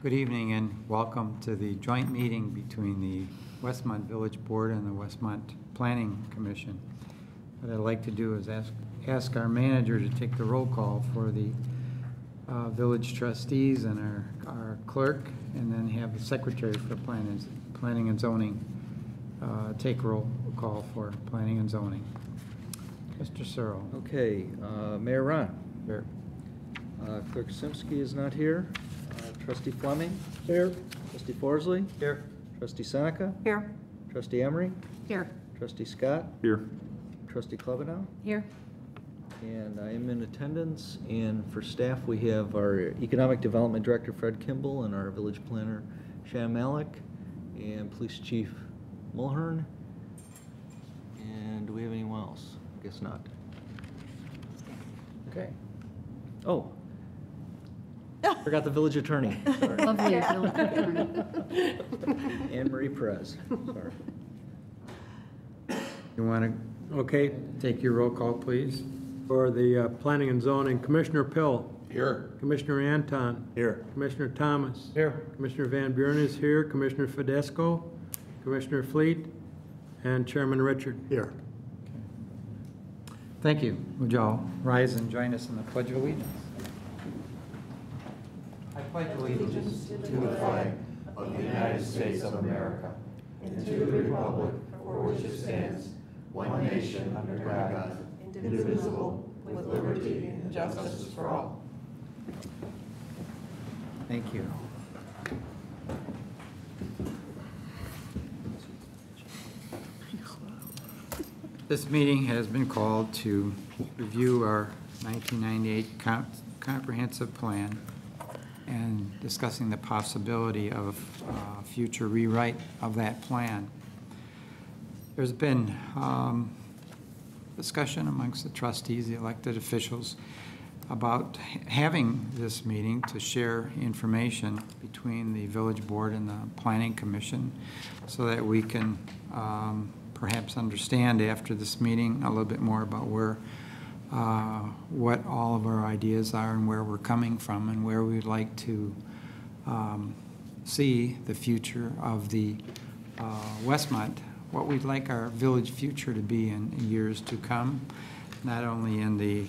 Good evening and welcome to the joint meeting between the Westmont Village Board and the Westmont Planning Commission. What I'd like to do is ask our manager to take the roll call for the village trustees and our clerk, and then have the secretary for planning and zoning take roll call for planning and zoning. Mr. Searle. Okay, Mayor Ron. Here. Clerk Simsky is not here. Trustee Fleming? Here. Trustee Forsley? Here. Trustee Seneca? Here. Trustee Emery? Here. Trustee Scott? Here. Trustee Klebanow? Here. And I am in attendance. And for staff, we have our Economic Development Director, Fred Kimball, and our Village Planner, Shan Malik, and Police Chief Mulhern. And do we have anyone else? I guess not. Okay. Oh. Forgot the village attorney. Sorry. Lovely village attorney. Anne Marie Perez. Sorry. You want to take your roll call, please? For the Planning and Zoning, Commissioner Pill. Here. Commissioner Anton. Here. Commissioner Thomas. Here. Commissioner Van Buren is here. Commissioner Fedesco. Commissioner Fleet. And Chairman Richard. Here. Thank you. Would you all rise and join us in the Pledge of Allegiance? I pledge allegiance To the flag of the United States of America and to the republic for which it stands, one nation under God, indivisible, with liberty and justice for all. Thank you. This meeting has been called to review our 1998 comprehensive plan and discussing the possibility of future rewrite of that plan. There's been discussion amongst the trustees, the elected officials, about having this meeting to share information between the village board and the planning commission so that we can perhaps understand after this meeting a little bit more about where what all of our ideas are and where we're coming from and where we'd like to see the future of the Westmont, what we'd like our village future to be in years to come, not only in the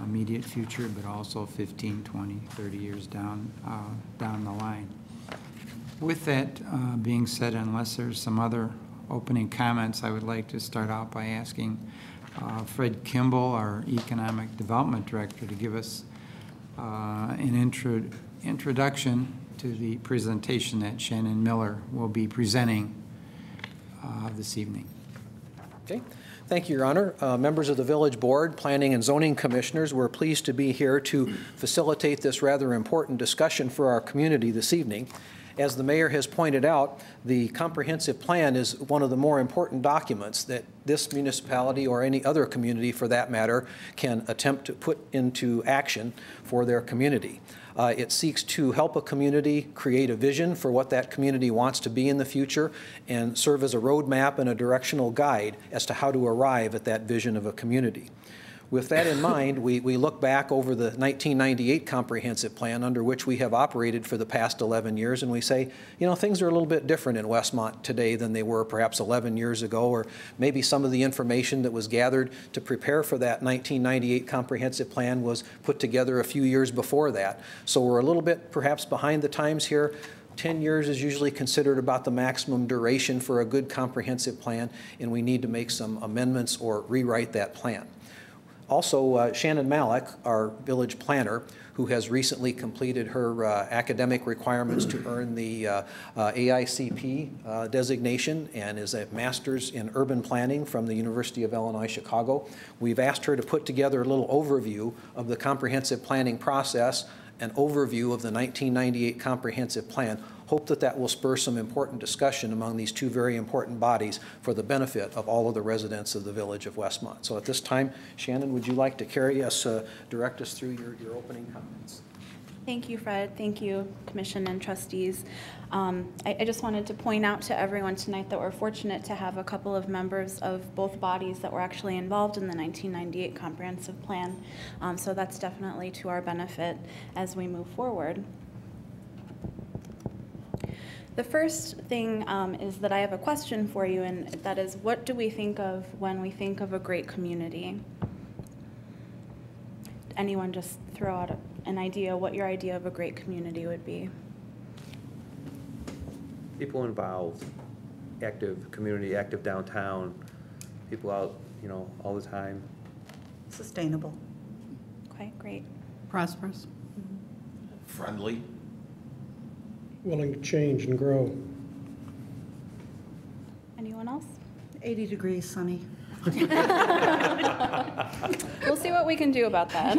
immediate future, but also 15, 20, 30 years down the line. With that being said, unless there's some other opening comments, I would like to start out by asking Fred Kimball, our Economic Development Director, to give us an introduction to the presentation that Shannon Miller will be presenting this evening. Okay. Thank you, Your Honor. Members of the Village Board, Planning and Zoning Commissioners, we're pleased to be here to facilitate this rather important discussion for our community this evening. As the Mayor has pointed out, the comprehensive plan is one of the more important documents that this municipality or any other community for that matter can attempt to put into action for their community. It seeks to help a community create a vision for what that community wants to be in the future and serve as a roadmap and a directional guide as to how to arrive at that vision of a community. With that in mind, we look back over the 1998 comprehensive plan under which we have operated for the past 11 years, and we say, you know, things are a little bit different in Westmont today than they were perhaps 11 years ago, or maybe some of the information that was gathered to prepare for that 1998 comprehensive plan was put together a few years before that. So we're a little bit perhaps behind the times here. 10 years is usually considered about the maximum duration for a good comprehensive plan, and we need to make some amendments or rewrite that plan. Also, Shannon Malik, our village planner, who has recently completed her academic requirements to earn the AICP designation and is a master's in urban planning from the University of Illinois, Chicago. We've asked her to put together a little overview of the comprehensive planning process, an overview of the 1998 comprehensive plan. Hope that that will spur some important discussion among these two very important bodies for the benefit of all of the residents of the village of Westmont. So at this time, Shannon, would you like to carry us, direct us through your opening comments? Thank you, Fred. Thank you, Commission and trustees. I just wanted to point out to everyone tonight that we're fortunate to have a couple of members of both bodies that were actually involved in the 1998 comprehensive plan. So that's definitely to our benefit as we move forward. The first thing is that I have a question for you, and that is, what do we think of when we think of a great community? Anyone just throw out an idea what your idea of a great community would be? People involved, active community, active downtown, people out, all the time. Sustainable. Okay, great. Prosperous. Friendly. Willing to change and grow. Anyone else? 80 degrees sunny. We'll see what we can do about that.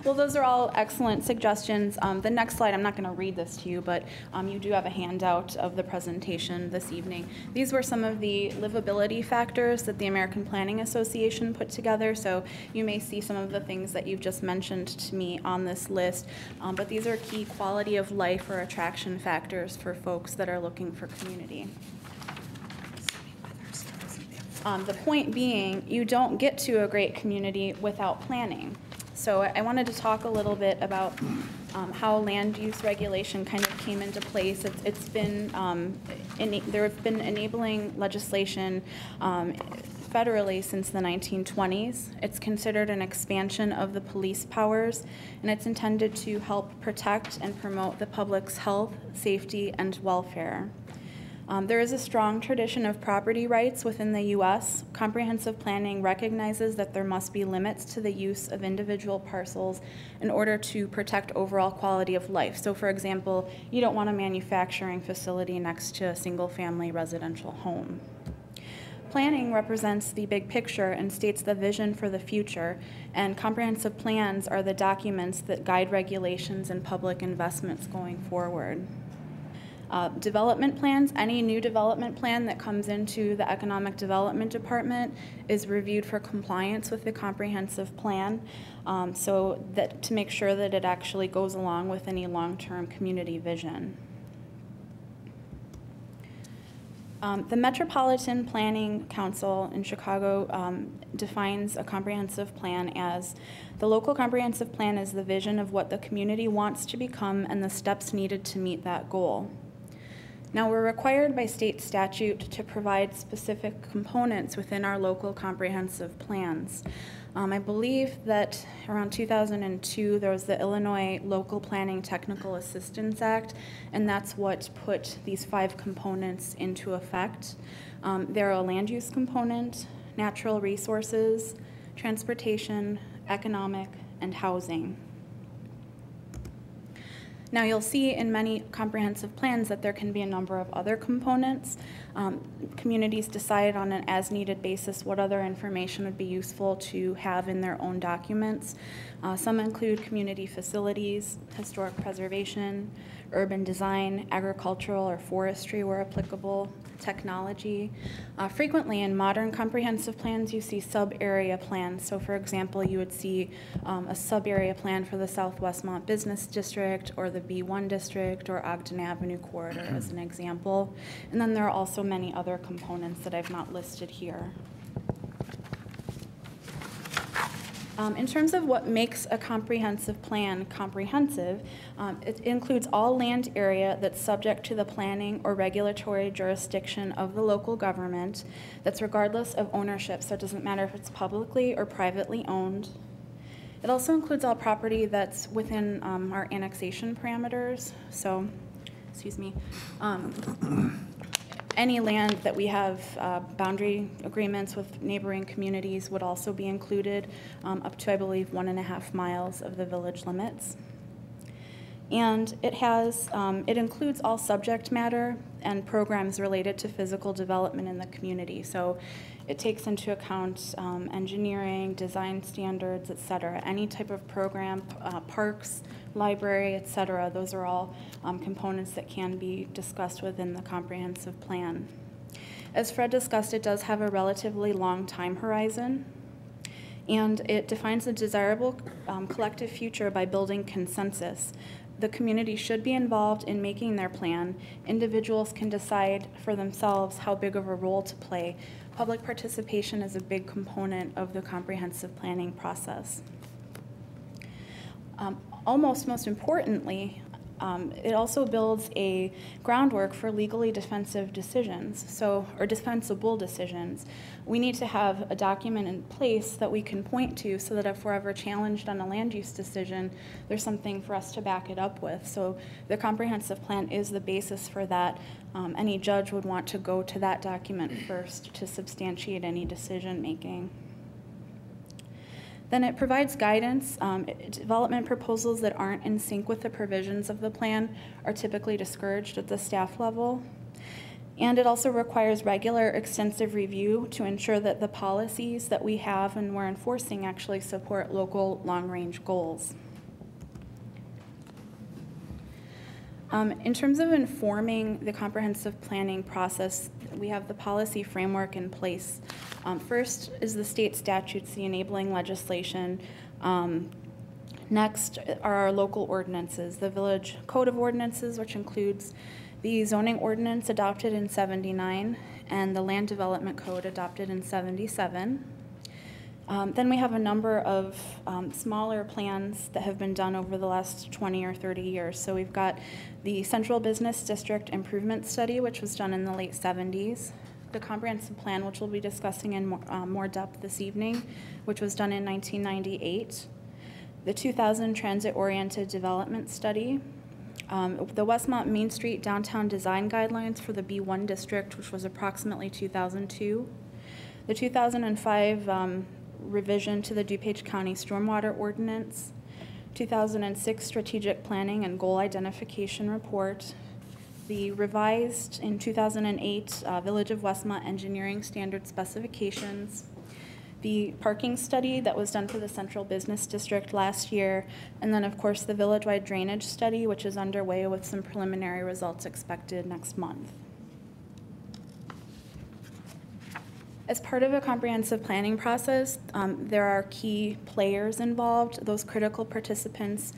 Well, those are all excellent suggestions. The next slide, I'm not going to read this to you, but you do have a handout of the presentation this evening. These were some of the livability factors that the American Planning Association put together, so you may see some of the things that you've just mentioned to me on this list, but these are key quality of life or attraction factors for folks that are looking for community. The point being, you don't get to a great community without planning. So I wanted to talk a little bit about how land use regulation kind of came into place. It's been, there have been enabling legislation federally since the 1920s. It's considered an expansion of the police powers, and it's intended to help protect and promote the public's health, safety, and welfare. There is a strong tradition of property rights within the U.S. Comprehensive planning recognizes that there must be limits to the use of individual parcels in order to protect overall quality of life. So, for example, you don't want a manufacturing facility next to a single-family residential home. Planning represents the big picture and states the vision for the future, and comprehensive plans are the documents that guide regulations and public investments going forward. Development plans, any new development plan that comes into the Economic Development Department is reviewed for compliance with the comprehensive plan, so that to make sure that it actually goes along with any long-term community vision. The Metropolitan Planning Council in Chicago defines a comprehensive plan as the local comprehensive plan is the vision of what the community wants to become and the steps needed to meet that goal. Now, we're required by state statute to provide specific components within our local comprehensive plans. I believe that around 2002, there was the Illinois Local Planning Technical Assistance Act, and that's what put these 5 components into effect. They're a land use component, natural resources, transportation, economic, and housing. Now, you'll see in many comprehensive plans that there can be a number of other components. Communities decide on an as-needed basis what other information would be useful to have in their own documents. Some include community facilities, historic preservation, urban design, agricultural or forestry where applicable, technology. Frequently in modern comprehensive plans, you see sub-area plans. So for example, you would see a sub-area plan for the South Westmont Business District or the B1 District or Ogden Avenue Corridor as an example. And then there are also many other components that I've not listed here. In terms of what makes a comprehensive plan comprehensive, it includes all land area that's subject to the planning or regulatory jurisdiction of the local government that's regardless of ownership, so it doesn't matter if it's publicly or privately owned. It also includes all property that's within our annexation parameters, so, excuse me, any land that we have boundary agreements with neighboring communities would also be included, up to, I believe, 1.5 miles of the village limits. And it has, it includes all subject matter and programs related to physical development in the community. So it takes into account engineering, design standards, et cetera. Any type of program, parks, library, et cetera, those are all components that can be discussed within the comprehensive plan. As Fred discussed, it does have a relatively long time horizon, and it defines a desirable collective future by building consensus. The community should be involved in making their plan. Individuals can decide for themselves how big of a role to play. Public participation is a big component of the comprehensive planning process. Most importantly, it also builds a groundwork for legally defensive decisions, or defensible decisions. We need to have a document in place that we can point to so that if we're ever challenged on a land use decision, there's something for us to back it up with. So the comprehensive plan is the basis for that. Any judge would want to go to that document first to substantiate any decision making. Then it provides guidance. Development proposals that aren't in sync with the provisions of the plan are typically discouraged at the staff level. And it also requires regular, extensive review to ensure that the policies that we have and we're enforcing actually support local long-range goals. In terms of informing the comprehensive planning process, we have the policy framework in place. First is the state statutes, the enabling legislation. Next are our local ordinances, the Village Code of Ordinances, which includes the zoning ordinance adopted in '79 and the Land Development Code adopted in '77. Then we have a number of smaller plans that have been done over the last 20 or 30 years. So we've got the Central Business District Improvement Study, which was done in the late 70s. The comprehensive plan, which we'll be discussing in more depth this evening, which was done in 1998. The 2000 Transit-Oriented Development Study. The Westmont Main Street Downtown Design Guidelines for the B1 District, which was approximately 2002. The 2005 revision to the DuPage County Stormwater Ordinance, 2006 Strategic Planning and Goal Identification Report, the revised in 2008 Village of Westmont Engineering Standard Specifications, the parking study that was done for the Central Business District last year, and then of course the village-wide drainage study, which is underway with some preliminary results expected next month. As part of a comprehensive planning process, there are key players involved. Those critical participants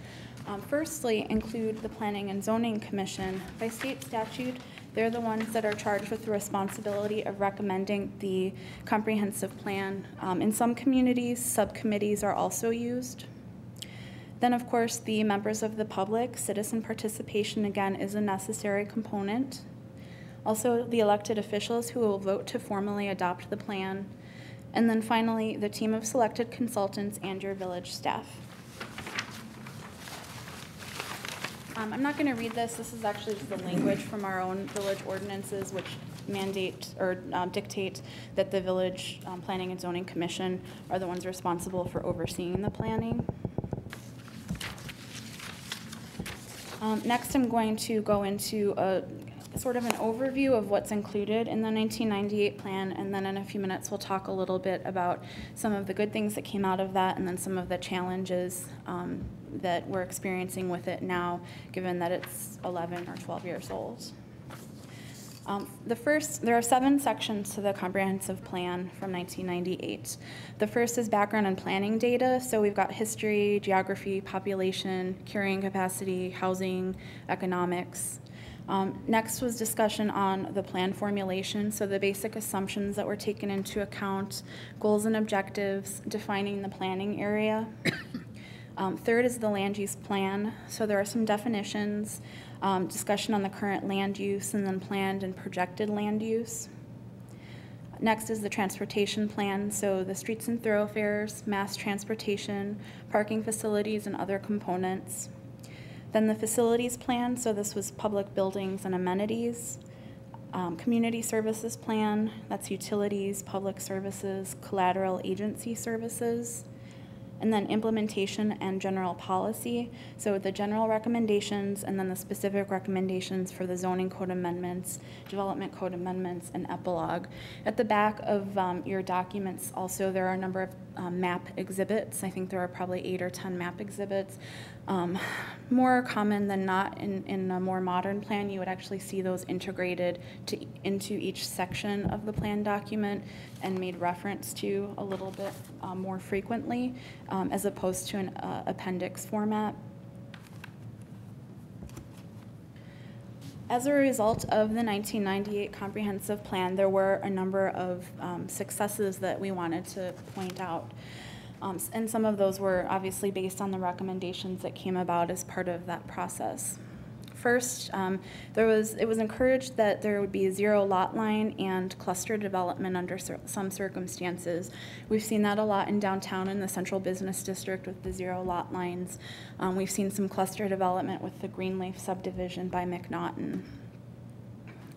firstly include the Planning and Zoning Commission. By state statute, they're the ones that are charged with the responsibility of recommending the comprehensive plan. In some communities, subcommittees are also used. Then, of course, the members of the public, citizen participation, again, is a necessary component. Also, the elected officials who will vote to formally adopt the plan. And then finally, the team of selected consultants and your village staff. I'm not going to read this. This is actually just the language from our own village ordinances, which mandate or dictate that the Village Planning and Zoning Commission are the ones responsible for overseeing the planning. Next, I'm going to go into a sort of an overview of what's included in the 1998 plan, and then in a few minutes we'll talk a little bit about some of the good things that came out of that and then some of the challenges that we're experiencing with it now, given that it's 11 or 12 years old. There are 7 sections to the comprehensive plan from 1998. The first is background and planning data. So we've got history, geography, population, carrying capacity, housing, economics. Next was discussion on the plan formulation, so the basic assumptions that were taken into account, goals and objectives, defining the planning area. Third is the land use plan, so there are some definitions, discussion on the current land use, and then planned and projected land use. Next is the transportation plan, so the streets and thoroughfares, mass transportation, parking facilities, and other components. Then the facilities plan, so this was public buildings and amenities. Community services plan, that's utilities, public services, collateral agency services. And then implementation and general policy, so the general recommendations and then the specific recommendations for the zoning code amendments, development code amendments, and epilogue. At the back of your documents also there are a number of map exhibits. I think there are probably 8 or 10 map exhibits. More common than not in a more modern plan, you would actually see those integrated into each section of the plan document and made reference to a little bit more frequently, as opposed to an appendix format. As a result of the 1998 comprehensive plan, there were a number of successes that we wanted to point out. And some of those were obviously based on the recommendations that came about as part of that process. First, it was encouraged that there would be a zero lot line and cluster development under some circumstances. We've seen that a lot in downtown in the central business district with the zero lot lines. We've seen some cluster development with the Greenleaf subdivision by McNaughton.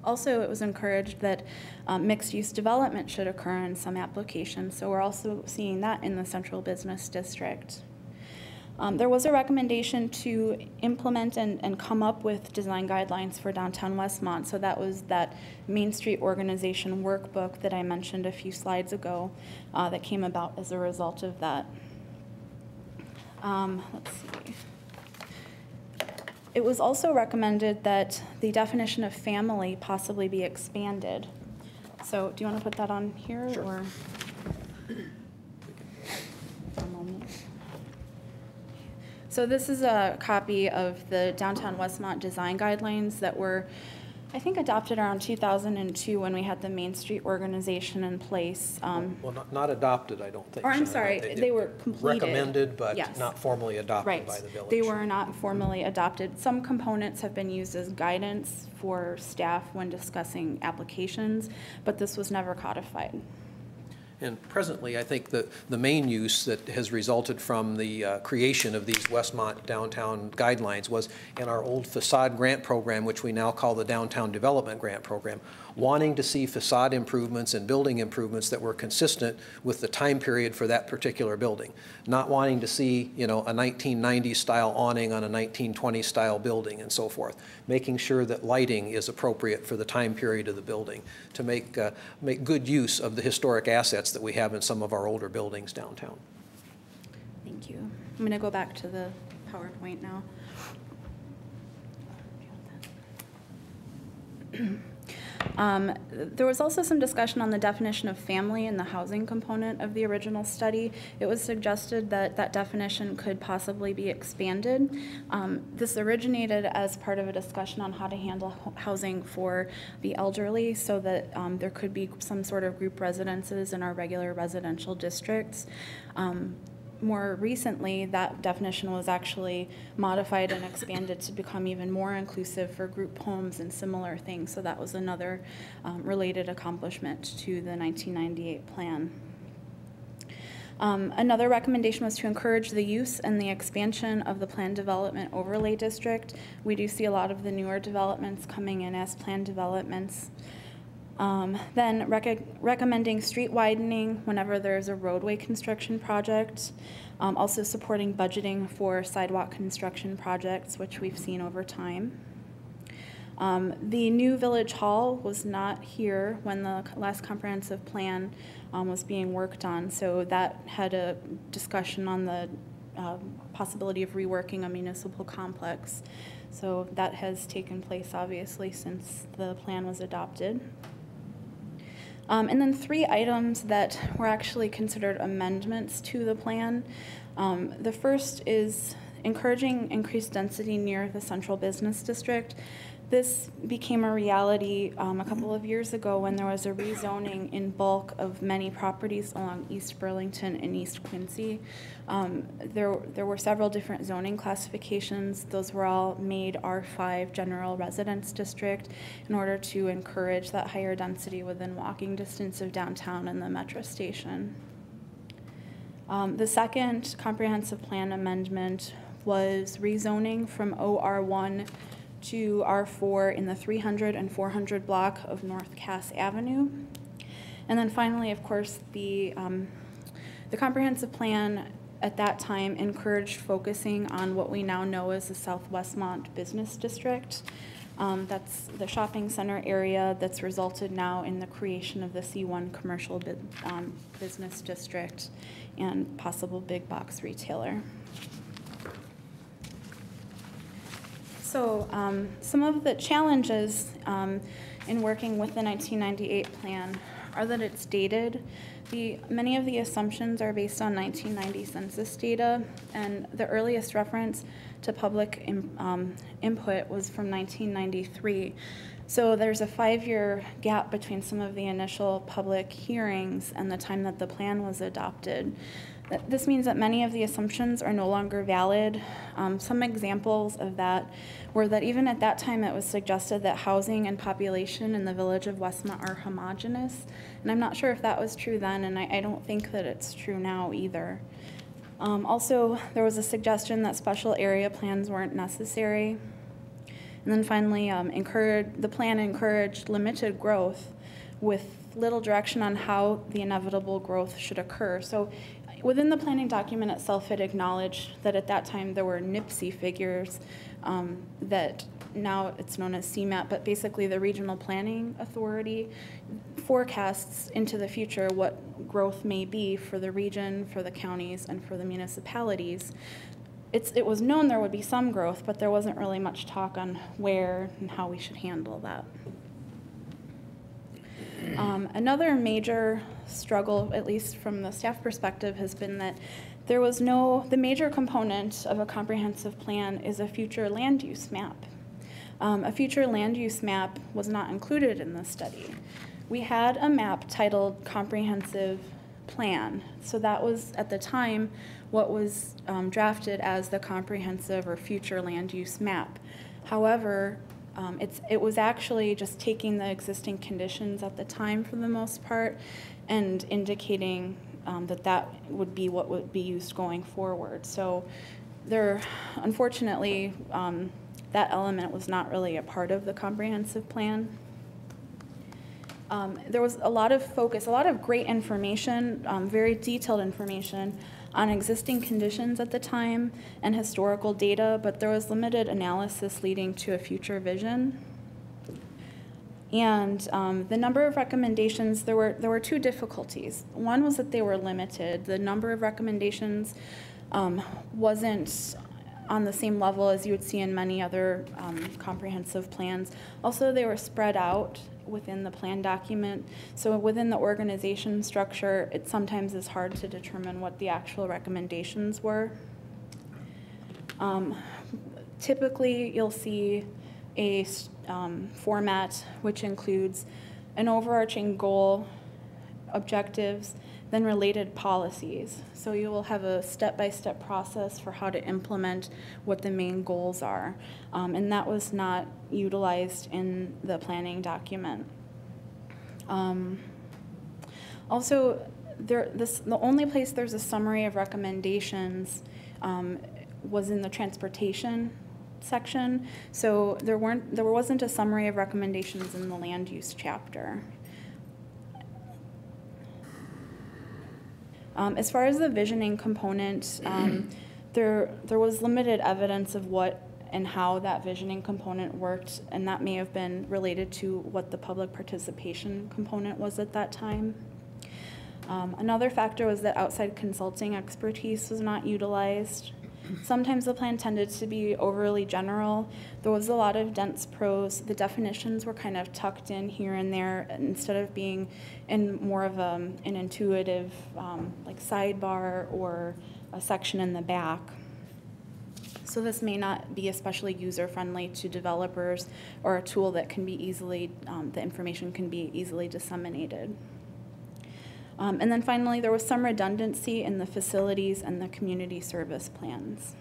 Also, it was encouraged that mixed-use development should occur in some applications, so we're also seeing that in the central business district. There was a recommendation to implement and come up with design guidelines for downtown Westmont, so that was that Main Street Organization workbook that I mentioned a few slides ago that came about as a result of that. Let's see. It was also recommended that the definition of family possibly be expanded. So do you want to put that on here? Sure. Or a moment. So this is a copy of the Downtown Westmont design guidelines that were, I think, adopted around 2002 when we had the Main Street Organization in place. Well, not adopted, I don't think. Or I'm so. sorry, they were completed. Recommended, but Yes. not formally adopted Right. by the village. They were not formally adopted. Some components have been used as guidance for staff when discussing applications, but this was never codified. And presently, I think the main use that has resulted from the creation of these Westmont downtown guidelines was in our old facade grant program, which we now call the Downtown Development Grant Program, wanting to see facade improvements and building improvements that were consistent with the time period for that particular building. Not wanting to see, you know, a 1990s style awning on a 1920s style building and so forth. Making sure that lighting is appropriate for the time period of the building to make good use of the historic assets that we have in some of our older buildings downtown. Thank you. I'm going to go back to the PowerPoint now. There was also some discussion on the definition of family in the housing component of the original study. It was suggested that that definition could possibly be expanded. This originated as part of a discussion on how to handle housing for the elderly so that there could be some sort of group residences in our regular residential districts. More recently, that definition was actually modified and expanded to become even more inclusive for group homes and similar things. So that was another related accomplishment to the 1998 plan. Another recommendation was to encourage the use and the expansion of the Planned Development Overlay District. We do see a lot of the newer developments coming in as planned developments. Then recommending street widening whenever there's a roadway construction project. Also supporting budgeting for sidewalk construction projects, which we've seen over time. The new Village Hall was not here when the last comprehensive plan was being worked on, so that had a discussion on the possibility of reworking a municipal complex. So that has taken place, obviously, since the plan was adopted. And then 3 items that were actually considered amendments to the plan. The first is encouraging increased density near the central business district. This became a reality a couple of years ago when there was a rezoning in bulk of many properties along East Burlington and East Quincy. There were several different zoning classifications. Those were all made R5 General Residence District in order to encourage that higher density within walking distance of downtown and the metro station. The second comprehensive plan amendment was rezoning from OR1 to R4 in the 300 and 400 block of North Cass Avenue. And then finally, of course, the comprehensive plan at that time encouraged focusing on what we now know as the South Westmont Business District. That's the shopping center area that's resulted now in the creation of the C1 commercial business district and possible big box retailer. So some of the challenges in working with the 1998 plan are that it's dated. Many of the assumptions are based on 1990 census data, and the earliest reference to public input was from 1993. So there's a 5-year gap between some of the initial public hearings and the time that the plan was adopted. This means that many of the assumptions are no longer valid. Some examples of that were that even at that time it was suggested that housing and population in the village of Westmont are homogeneous. And I'm not sure if that was true then, and I don't think that it's true now either. Also, there was a suggestion that special area plans weren't necessary. And then finally, the plan encouraged limited growth with little direction on how the inevitable growth should occur. So within the planning document itself, it acknowledged that at that time there were NIPSI figures that now it's known as CMAP, but basically the Regional Planning Authority forecasts into the future what growth may be for the region, for the counties, and for the municipalities. It was known there would be some growth, but there wasn't really much talk on where and how we should handle that. Another major struggle, at least from the staff perspective, has been that the major component of a comprehensive plan is a future land use map. A future land use map was not included in this study. We had a map titled Comprehensive Plan, so that was at the time what was drafted as the comprehensive or future land use map. However, it was actually just taking the existing conditions at the time for the most part and indicating that would be what would be used going forward. So unfortunately, that element was not really a part of the comprehensive plan. There was a lot of focus, a lot of great information, very detailed information on existing conditions at the time and historical data, but there was limited analysis leading to a future vision. And the number of recommendations, there were two difficulties. One was that they were limited. The number of recommendations wasn't on the same level as you would see in many other comprehensive plans. Also, they were spread out within the plan document. So within the organization structure, it sometimes is hard to determine what the actual recommendations were. Typically, you'll see a format which includes an overarching goal, objectives, then related policies. So you will have a step-by-step process for how to implement what the main goals are. And that was not utilized in the planning document. Also, the only place there's a summary of recommendations was in the transportation section. So there wasn't a summary of recommendations in the land use chapter. As far as the visioning component, there was limited evidence of what and how that visioning component worked, and that may have been related to what the public participation component was at that time. Another factor was that outside consulting expertise was not utilized. Sometimes the plan tended to be overly general. There was a lot of dense prose. The definitions were kind of tucked in here and there instead of being in more of an intuitive like sidebar or a section in the back. So this may not be especially user-friendly to developers or a tool that can be the information can be easily disseminated. And then finally, there was some redundancy in the facilities and the community service plans.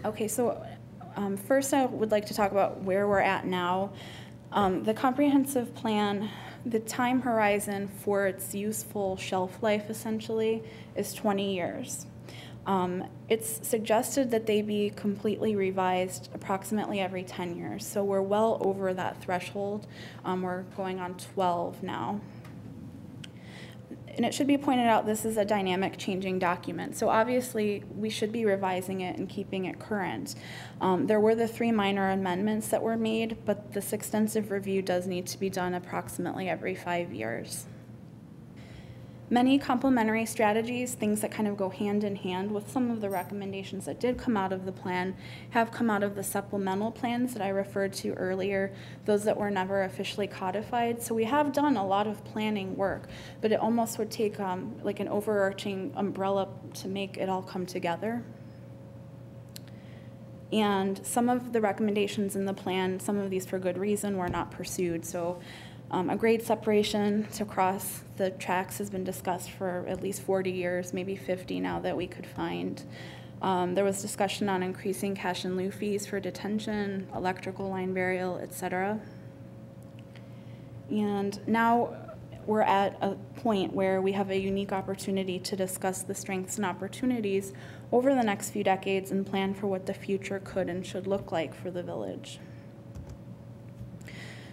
Okay, so first I would like to talk about where we're at now. The comprehensive plan, the time horizon for its useful shelf life essentially is 20 years. It's suggested that they be completely revised approximately every 10 years. So we're well over that threshold. We're going on 12 now. And it should be pointed out this is a dynamic changing document. So obviously we should be revising it and keeping it current. There were the 3 minor amendments that were made, but this extensive review does need to be done approximately every 5 years. Many complementary strategies, things that kind of go hand in hand with some of the recommendations that did come out of the plan, have come out of the supplemental plans that I referred to earlier, those that were never officially codified. So we have done a lot of planning work, but it almost would take like an overarching umbrella to make it all come together. And some of the recommendations in the plan, some of these for good reason, were not pursued. So A grade separation to cross the tracks has been discussed for at least 40 years, maybe 50 now that we could find. There was discussion on increasing cash and lieu fees for detention, electrical line burial, etc. And now we're at a point where we have a unique opportunity to discuss the strengths and opportunities over the next few decades and plan for what the future could and should look like for the village.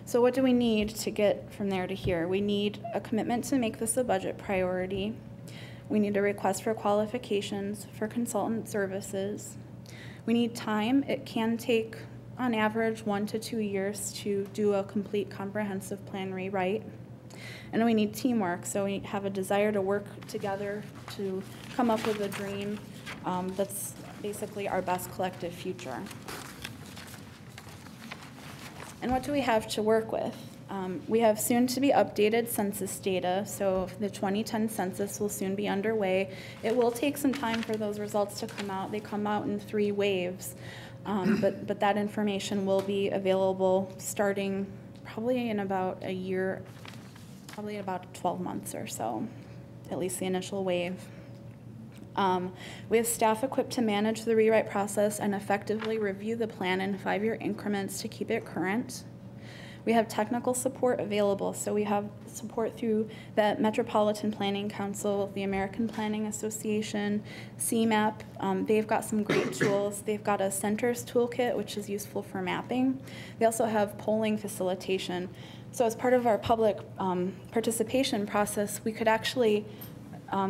So what do we need to get from there to here? We need a commitment to make this a budget priority. We need a request for qualifications for consultant services. We need time. It can take, on average, 1 to 2 years to do a complete comprehensive plan rewrite. And we need teamwork, so we have a desire to work together to come up with a dream that's basically our best collective future. And what do we have to work with? We have soon to be updated census data, so the 2010 census will soon be underway. It will take some time for those results to come out. They come out in 3 waves, but that information will be available starting probably in about a year, probably about 12 months or so, at least the initial wave. We have staff equipped to manage the rewrite process and effectively review the plan in 5-year increments to keep it current. We have technical support available, so we have support through the Metropolitan Planning Council, the American Planning Association, CMAP. They've got some great tools. They've got a centers toolkit, which is useful for mapping. They also have polling facilitation. So as part of our public participation process, we could actually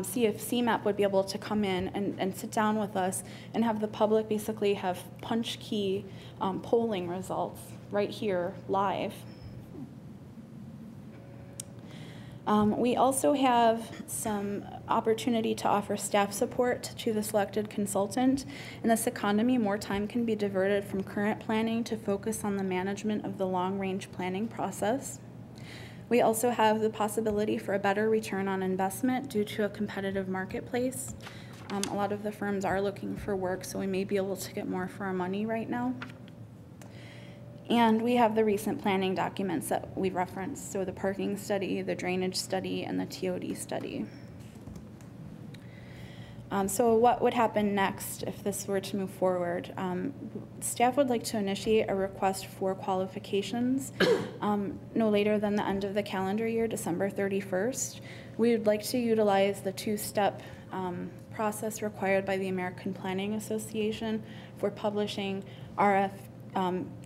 see if CMAP would be able to come in and sit down with us and have the public basically have punch key polling results right here live. We also have some opportunity to offer staff support to the selected consultant. In this economy, more time can be diverted from current planning to focus on the management of the long-range planning process. We also have the possibility for a better return on investment due to a competitive marketplace. A lot of the firms are looking for work, so we may be able to get more for our money right now. And we have the recent planning documents that we referenced, so the parking study, the drainage study, and the TOD study. So what would happen next if this were to move forward? Staff would like to initiate a request for qualifications no later than the end of the calendar year, December 31st. We would like to utilize the 2-step process required by the American Planning Association for publishing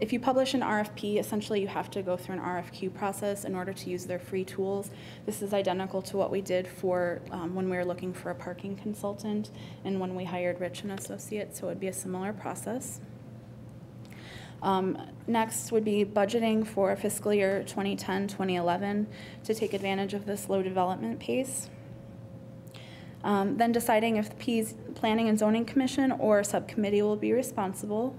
if you publish an RFP, essentially you have to go through an RFQ process in order to use their free tools. This is identical to what we did for when we were looking for a parking consultant and when we hired Rich & Associates, so it would be a similar process. Next would be budgeting for fiscal year 2010-2011 to take advantage of this low development pace. Then deciding if the Planning and Zoning Commission or subcommittee will be responsible.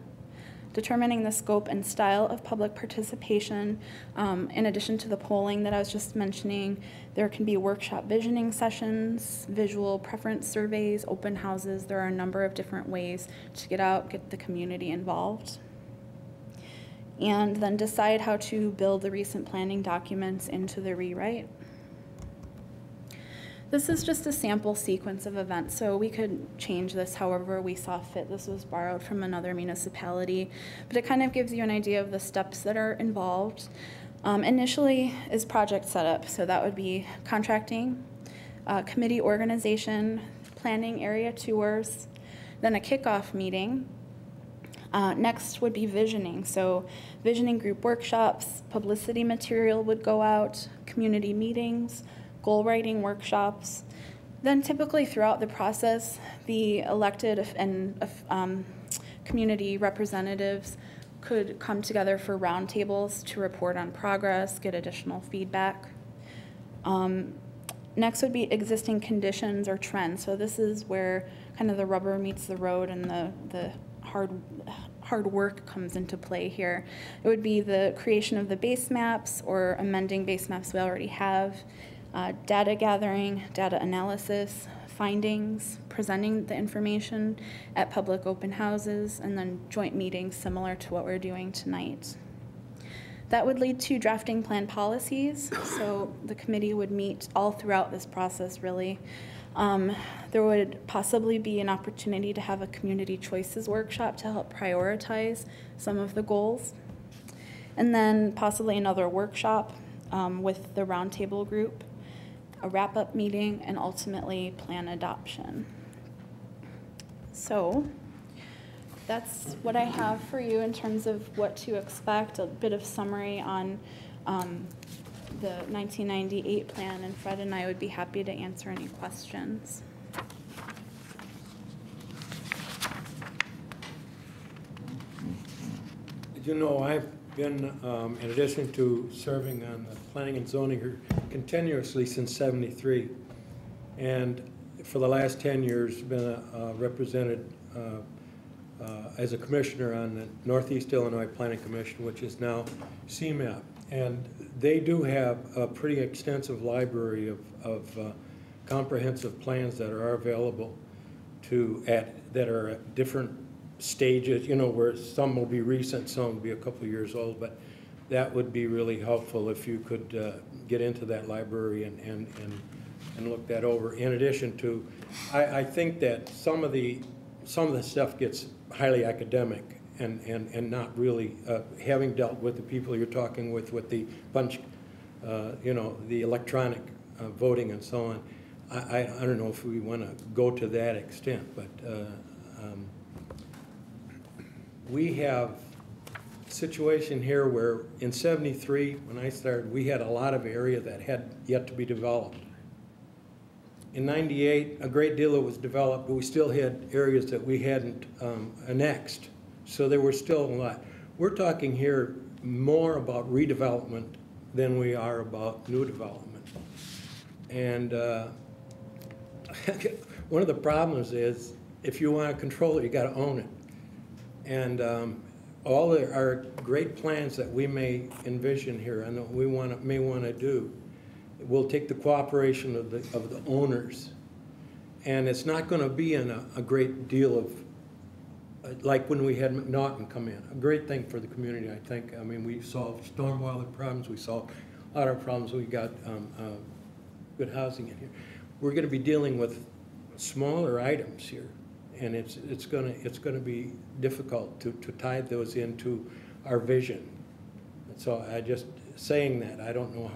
Determining the scope and style of public participation. In addition to the polling that I was just mentioning, there can be workshop visioning sessions, visual preference surveys, open houses. There are a number of different ways to get out, get the community involved. And then decide how to build the recent planning documents into the rewrite. This is just a sample sequence of events, so we could change this however we saw fit. This was borrowed from another municipality, but it kind of gives you an idea of the steps that are involved. Initially is project setup, so that would be contracting, committee organization, planning area tours, then a kickoff meeting. Next would be visioning, so visioning group workshops, publicity material would go out, community meetings, goal writing workshops. Then typically throughout the process, the elected and community representatives could come together for roundtables to report on progress, get additional feedback. Next would be existing conditions or trends. So this is where kind of the rubber meets the road and the hard work comes into play here. It would be the creation of the base maps or amending base maps we already have, data gathering, data analysis, findings, presenting the information at public open houses, and then joint meetings similar to what we're doing tonight. That would lead to drafting plan policies, so the committee would meet all throughout this process, really. There would possibly be an opportunity to have a community choices workshop to help prioritize some of the goals. And then possibly another workshop with the roundtable group, a wrap-up meeting, and ultimately plan adoption. So that's what I have for you in terms of what to expect, a bit of summary on the 1998 plan, and Fred and I would be happy to answer any questions. You know, I've been, in addition to serving on the planning and zoning here continuously since '73, and for the last 10 years been represented as a commissioner on the Northeast Illinois Planning Commission, which is now CMAP. And they do have a pretty extensive library of comprehensive plans that are available that are at different stages, you know, where some will be recent, some will be a couple of years old, but that would be really helpful if you could get into that library and look that over. In addition to, I think that some of the stuff gets highly academic and not really, having dealt with the people you're talking with the bunch, you know, the electronic voting and so on. I don't know if we want to go to that extent, but we have a situation here where in '73, when I started, we had a lot of area that had yet to be developed. In '98, a great deal was developed, but we still had areas that we hadn't annexed. So there were still a lot. We're talking here more about redevelopment than we are about new development. And one of the problems is if you want to control it, you got to own it. And all our great plans that we may envision here and that we may want to do will take the cooperation of the owners. And it's not going to be in a great deal of, like when we had McNaughton come in, a great thing for the community, I think. I mean, we solved stormwater problems, we solved a lot of problems, we got good housing in here. We're going to be dealing with smaller items here, and it's going to be difficult to tie those into our vision. And so I just saying that, I don't know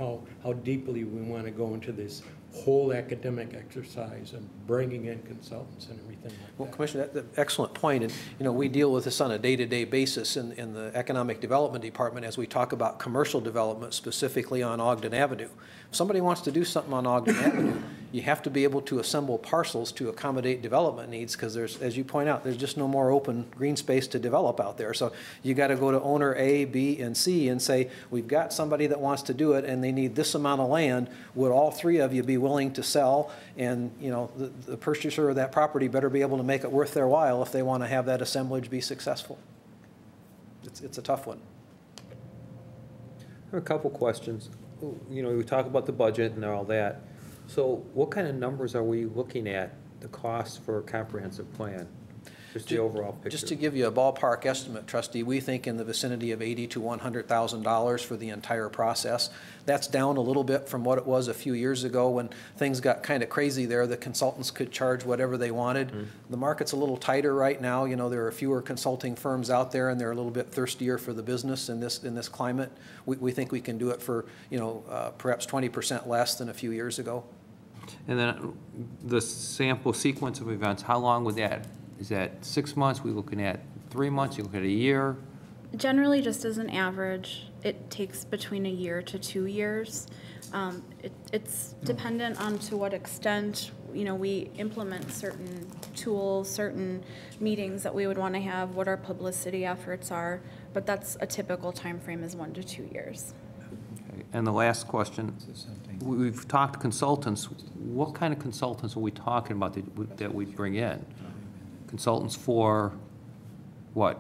how deeply we want to go into this whole academic exercise and bringing in consultants and everything like that. Well, Commissioner, that's an excellent point. And, you know, we deal with this on a day-to-day basis in the Economic Development Department as we talk about commercial development, specifically on Ogden Avenue. If somebody wants to do something on Ogden Avenue, you have to be able to assemble parcels to accommodate development needs because there's, as you point out, there's just no more open green space to develop out there. So you got to go to owner A, B, and C and say, we've got somebody that wants to do it and they need this amount of land. Would all three of you be willing to sell? And, you know, the purchaser of that property better be able to make it worth their while if they want to have that assemblage be successful. It's a tough one. I have a couple questions. You know, we talk about the budget and all that. So what kind of numbers are we looking at, the cost for a comprehensive plan? Just the overall picture. Just to give you a ballpark estimate, Trustee, we think in the vicinity of $80,000 to $100,000 for the entire process. That's down a little bit from what it was a few years ago when things got kind of crazy there. The consultants could charge whatever they wanted. Mm-hmm. The market's a little tighter right now. You know, there are fewer consulting firms out there, and they're a little bit thirstier for the business in this climate. We think we can do it for, you know, perhaps 20% less than a few years ago. And then the sample sequence of events, how long would that? Is that 6 months? We're looking at 3 months? You look at a year? Generally, just as an average, it takes between a year to 2 years. It's dependent on to what extent, you know, we implement certain tools, certain meetings that we would want to have, what our publicity efforts are, but that's a typical time frame is 1 to 2 years. Okay. And the last question, we've talked consultants. What kind of consultants are we talking about that we bring in? Consultants for what?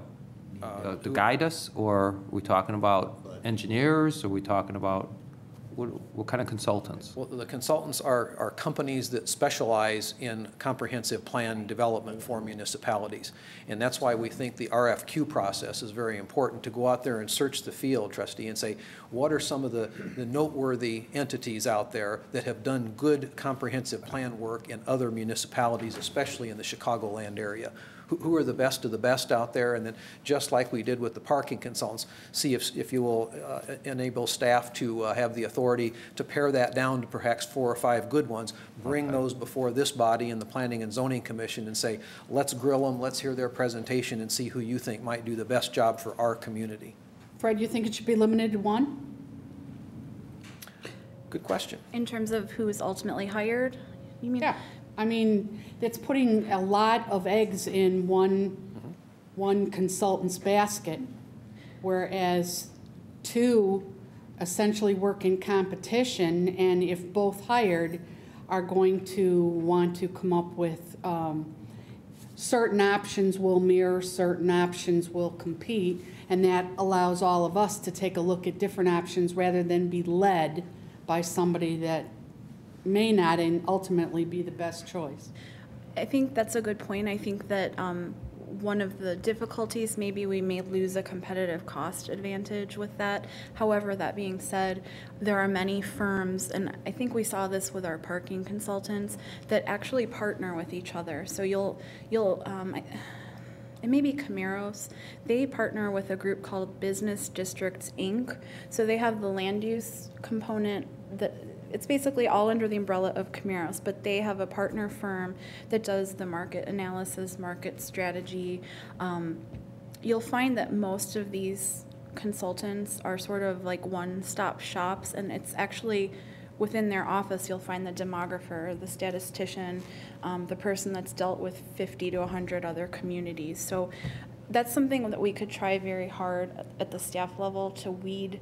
To guide us, or are we talking about engineers? Are we talking about what? What kind of consultants? Well, the consultants are companies that specialize in comprehensive plan development for municipalities. And that's why we think the RFQ process is very important, to go out there and search the field, trustee, and say, what are some of the noteworthy entities out there that have done good comprehensive plan work in other municipalities, especially in the Chicagoland area? Who are the best of the best out there? And then, just like we did with the parking consultants, see if you will enable staff to have the authority to pare that down to perhaps 4 or 5 good ones, bring those before this body and the Planning and Zoning Commission and say, let's grill them, let's hear their presentation and see who you think might do the best job for our community. Fred, you think it should be limited to one? Good question. In terms of who is ultimately hired, you mean? Yeah, I mean, that's putting a lot of eggs in one consultant's basket, whereas 2 essentially work in competition, and if both hired are going to want to come up with certain options will mirror, certain options will compete, and that allows all of us to take a look at different options rather than be led by somebody that may not and ultimately be the best choice. I think that's a good point. I think that one of the difficulties, maybe we may lose a competitive cost advantage with that. However, that being said, there are many firms, and I think we saw this with our parking consultants, that actually partner with each other. So it may be Camaros. They partner with a group called Business Districts, Inc. So they have the land use component that it's basically all under the umbrella of Camaros, but they have a partner firm that does the market analysis, market strategy. You'll find that most of these consultants are sort of like one-stop shops, and it's actually within their office you'll find the demographer, the statistician, the person that's dealt with 50 to 100 other communities. So that's something that we could try very hard at the staff level to weed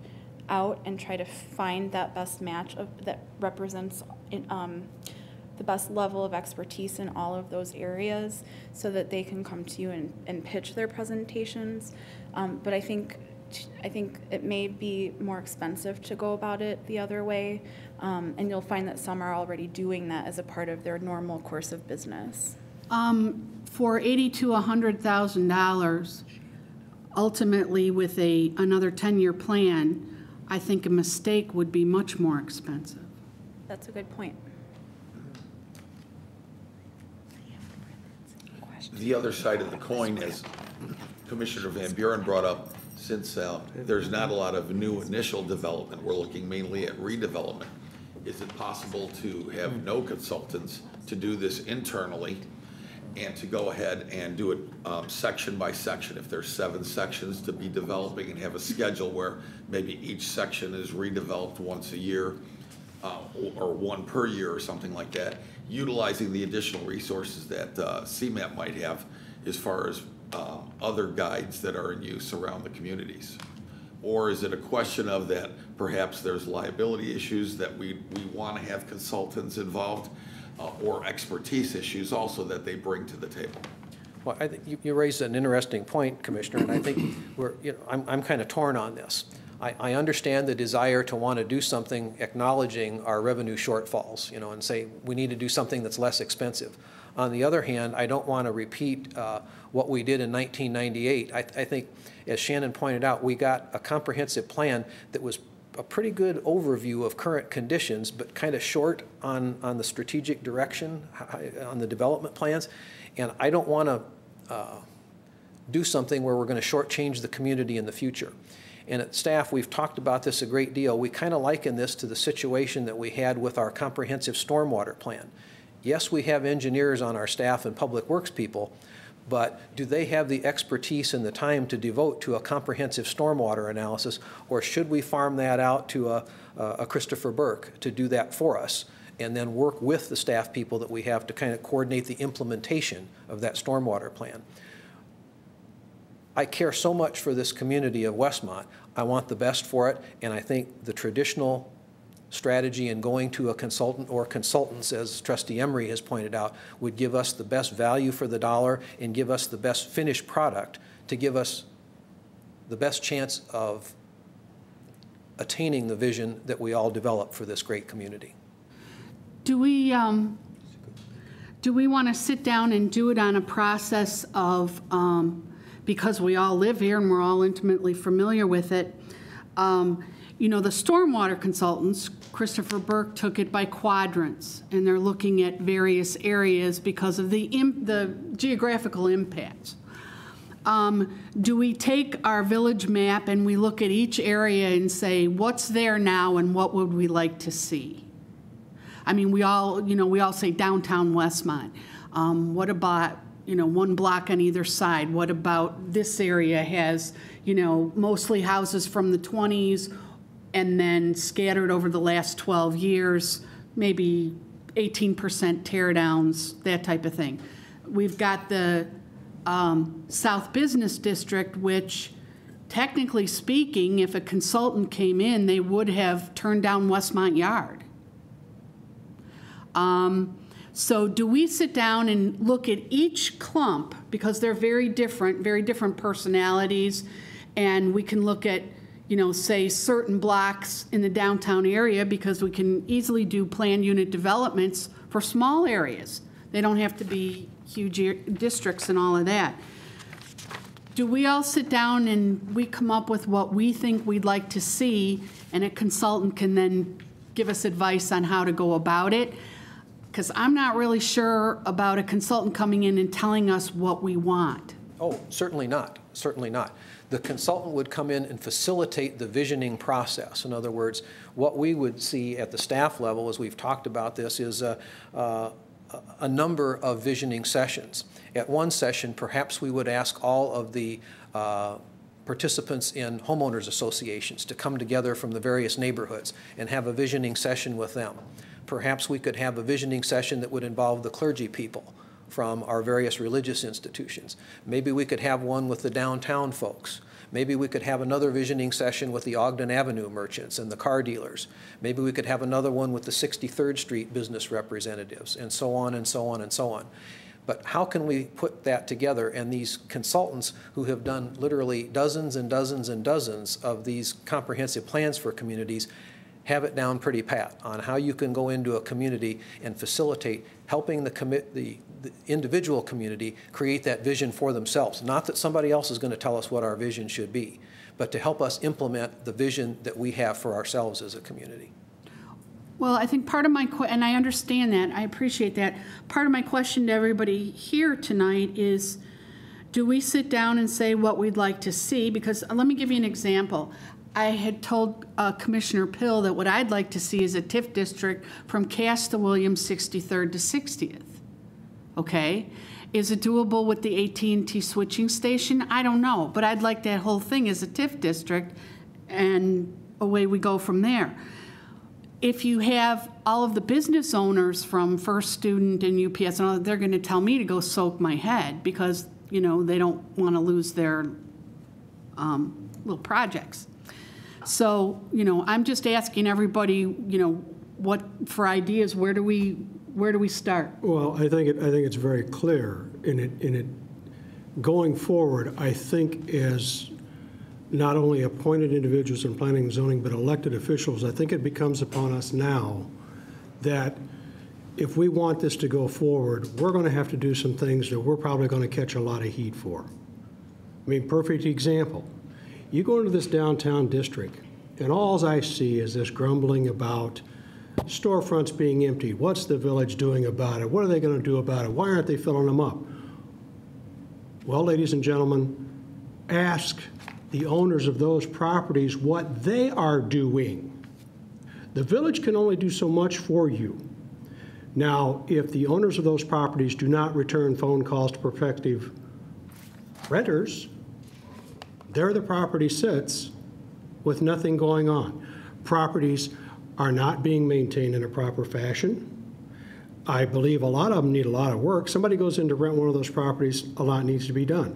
out and try to find that best match that represents the best level of expertise in all of those areas, so that they can come to you and pitch their presentations. But I think it may be more expensive to go about it the other way, and you'll find that some are already doing that as a part of their normal course of business. For $80,000 to $100,000, ultimately with another 10-year plan, I think a mistake would be much more expensive. That's a good point. The other side of the coin, as Commissioner Van Buren brought up, since there's not a lot of new initial development, we're looking mainly at redevelopment. Is it possible to have no consultants to do this internally and to go ahead and do it section by section? If there's 7 sections to be developing, and have a schedule where maybe each section is redeveloped once a year or 1 per year or something like that, utilizing the additional resources that CMAP might have as far as other guides that are in use around the communities? Or is it a question of that perhaps there's liability issues that we want to have consultants involved, or expertise issues also that they bring to the table? Well, I think you raised an interesting point, Commissioner, and I think I'm kind of torn on this. I understand the desire to want to do something acknowledging our revenue shortfalls, and say we need to do something that's less expensive. On the other hand, I don't want to repeat what we did in 1998. I think, as Shannon pointed out, we got a comprehensive plan that was a pretty good overview of current conditions, but kind of short on the strategic direction, on the development plans. And I don't want to do something where we're going to shortchange the community in the future. And at staff, we've talked about this a great deal. We kind of liken this to the situation that we had with our comprehensive stormwater plan. Yes, we have engineers on our staff and public works people, but do they have the expertise and the time to devote to a comprehensive stormwater analysis, or should we farm that out to a Christopher Burke to do that for us, and then work with the staff people that we have to kind of coordinate the implementation of that stormwater plan? I care so much for this community of Westmont. I want the best for it, and I think the traditional strategy in going to a consultant or consultants, as Trustee Emery has pointed out, would give us the best value for the dollar and give us the best finished product to give us the best chance of attaining the vision that we all develop for this great community. Do we want to sit down and do it on a process of, because we all live here and we're all intimately familiar with it, you know, the stormwater consultants, Christopher Burke took it by quadrants, and they're looking at various areas because of the geographical impacts. Do we take our village map and we look at each area and say, what's there now and what would we like to see? I mean, we all say downtown Westmont. What about, you know, one block on either side? What about this area has, you know, mostly houses from the 20s and then scattered over the last 12 years, maybe 18% tear downs, that type of thing. We've got the South Business District, which technically speaking, if a consultant came in, they would have turned down Westmont Yard. So do we sit down and look at each clump, because they're very different personalities, and we can look at, you know, say certain blocks in the downtown area, because we can easily do planned unit developments for small areas. They don't have to be huge districts and all of that. Do we all sit down and we come up with what we think we'd like to see, and a consultant can then give us advice on how to go about it? Because I'm not really sure about a consultant coming in and telling us what we want. Oh, certainly not. Certainly not. The consultant would come in and facilitate the visioning process. In other words, what we would see at the staff level, as we've talked about this, is a number of visioning sessions. At one session, perhaps we would ask all of the participants in homeowners associations to come together from the various neighborhoods and have a visioning session with them. Perhaps we could have a visioning session that would involve the clergy people from our various religious institutions. Maybe we could have one with the downtown folks. Maybe we could have another visioning session with the Ogden Avenue merchants and the car dealers. Maybe we could have another one with the 63rd Street business representatives, and so on and so on and so on. But how can we put that together? And these consultants who have done literally dozens and dozens and dozens of these comprehensive plans for communities have it down pretty pat on how you can go into a community and facilitate helping the individual community create that vision for themselves. Not that somebody else is going to tell us what our vision should be, but to help us implement the vision that we have for ourselves as a community. Well, I think part of my, and I understand that, I appreciate that. Part of my question to everybody here tonight is, do we sit down and say what we'd like to see? Because let me give you an example. I had told Commissioner Pill that what I'd like to see is a TIF district from Cass to Williams, 63rd to 60th. Okay? Is it doable with the AT&T switching station? I don't know, but I'd like that whole thing as a TIF district, and away we go from there. If you have all of the business owners from First Student and UPS, and all, they're going to tell me to go soak my head because, you know, they don't want to lose their little projects. So, you know, I'm just asking everybody, you know, what for ideas. Where do we start? Well, I think it's very clear in it going forward. I think as not only appointed individuals in planning and zoning, but elected officials, I think it becomes upon us now that if we want this to go forward, we're going to have to do some things that we're probably going to catch a lot of heat for. I mean, perfect example. You go into this downtown district, and all I see is this grumbling about storefronts being empty. What's the village doing about it? What are they going to do about it? Why aren't they filling them up? Well, ladies and gentlemen, ask the owners of those properties what they are doing. The village can only do so much for you. Now, if the owners of those properties do not return phone calls to prospective renters, there the property sits with nothing going on. Properties are not being maintained in a proper fashion. I believe a lot of them need a lot of work. Somebody goes in to rent one of those properties, a lot needs to be done,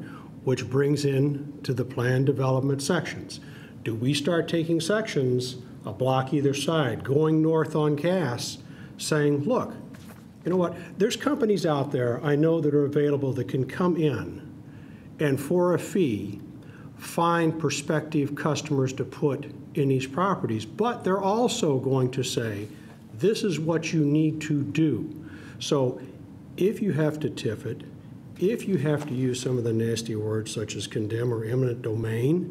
which brings in to the planned development sections. Do we start taking sections, a block either side, going north on Cass, saying, look, you know what, there's companies out there I know that are available that can come in and for a fee find prospective customers to put in these properties, but they're also going to say, this is what you need to do. So if you have to TIF it, if you have to use some of the nasty words such as condemn or eminent domain,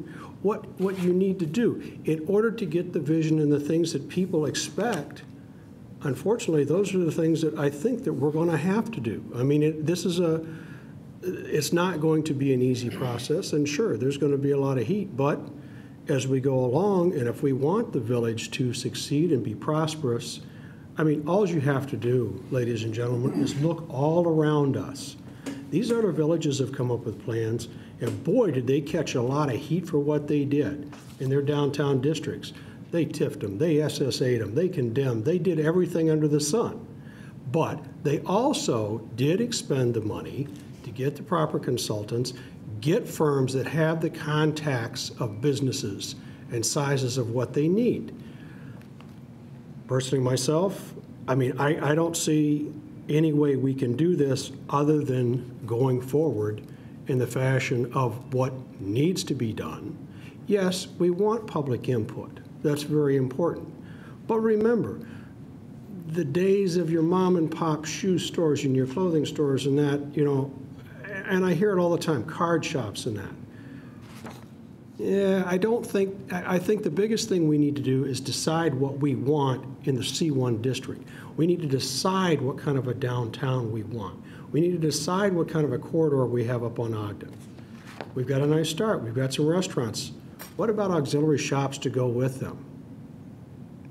what you need to do in order to get the vision and the things that people expect, unfortunately, those are the things that I think that we're going to have to do. I mean, it's not going to be an easy process, and sure, there's going to be a lot of heat, but as we go along, and if we want the village to succeed and be prosperous, I mean, all you have to do, ladies and gentlemen, is look all around us. These other villages have come up with plans, and boy, did they catch a lot of heat for what they did in their downtown districts. They TIF'd them, they SSA'd them, they condemned, they did everything under the sun. But they also did expend the money to get the proper consultants, get firms that have the contacts of businesses and sizes of what they need. Personally, myself, I mean, I don't see any way we can do this other than going forward in the fashion of what needs to be done. Yes, we want public input. That's very important. But remember, the days of your mom and pop shoe stores and your clothing stores and that, you know, and I hear it all the time, card shops and that. Yeah, I think the biggest thing we need to do is decide what we want in the C1 district. We need to decide what kind of a downtown we want. We need to decide what kind of a corridor we have up on Ogden. We've got a nice start. We've got some restaurants. What about auxiliary shops to go with them?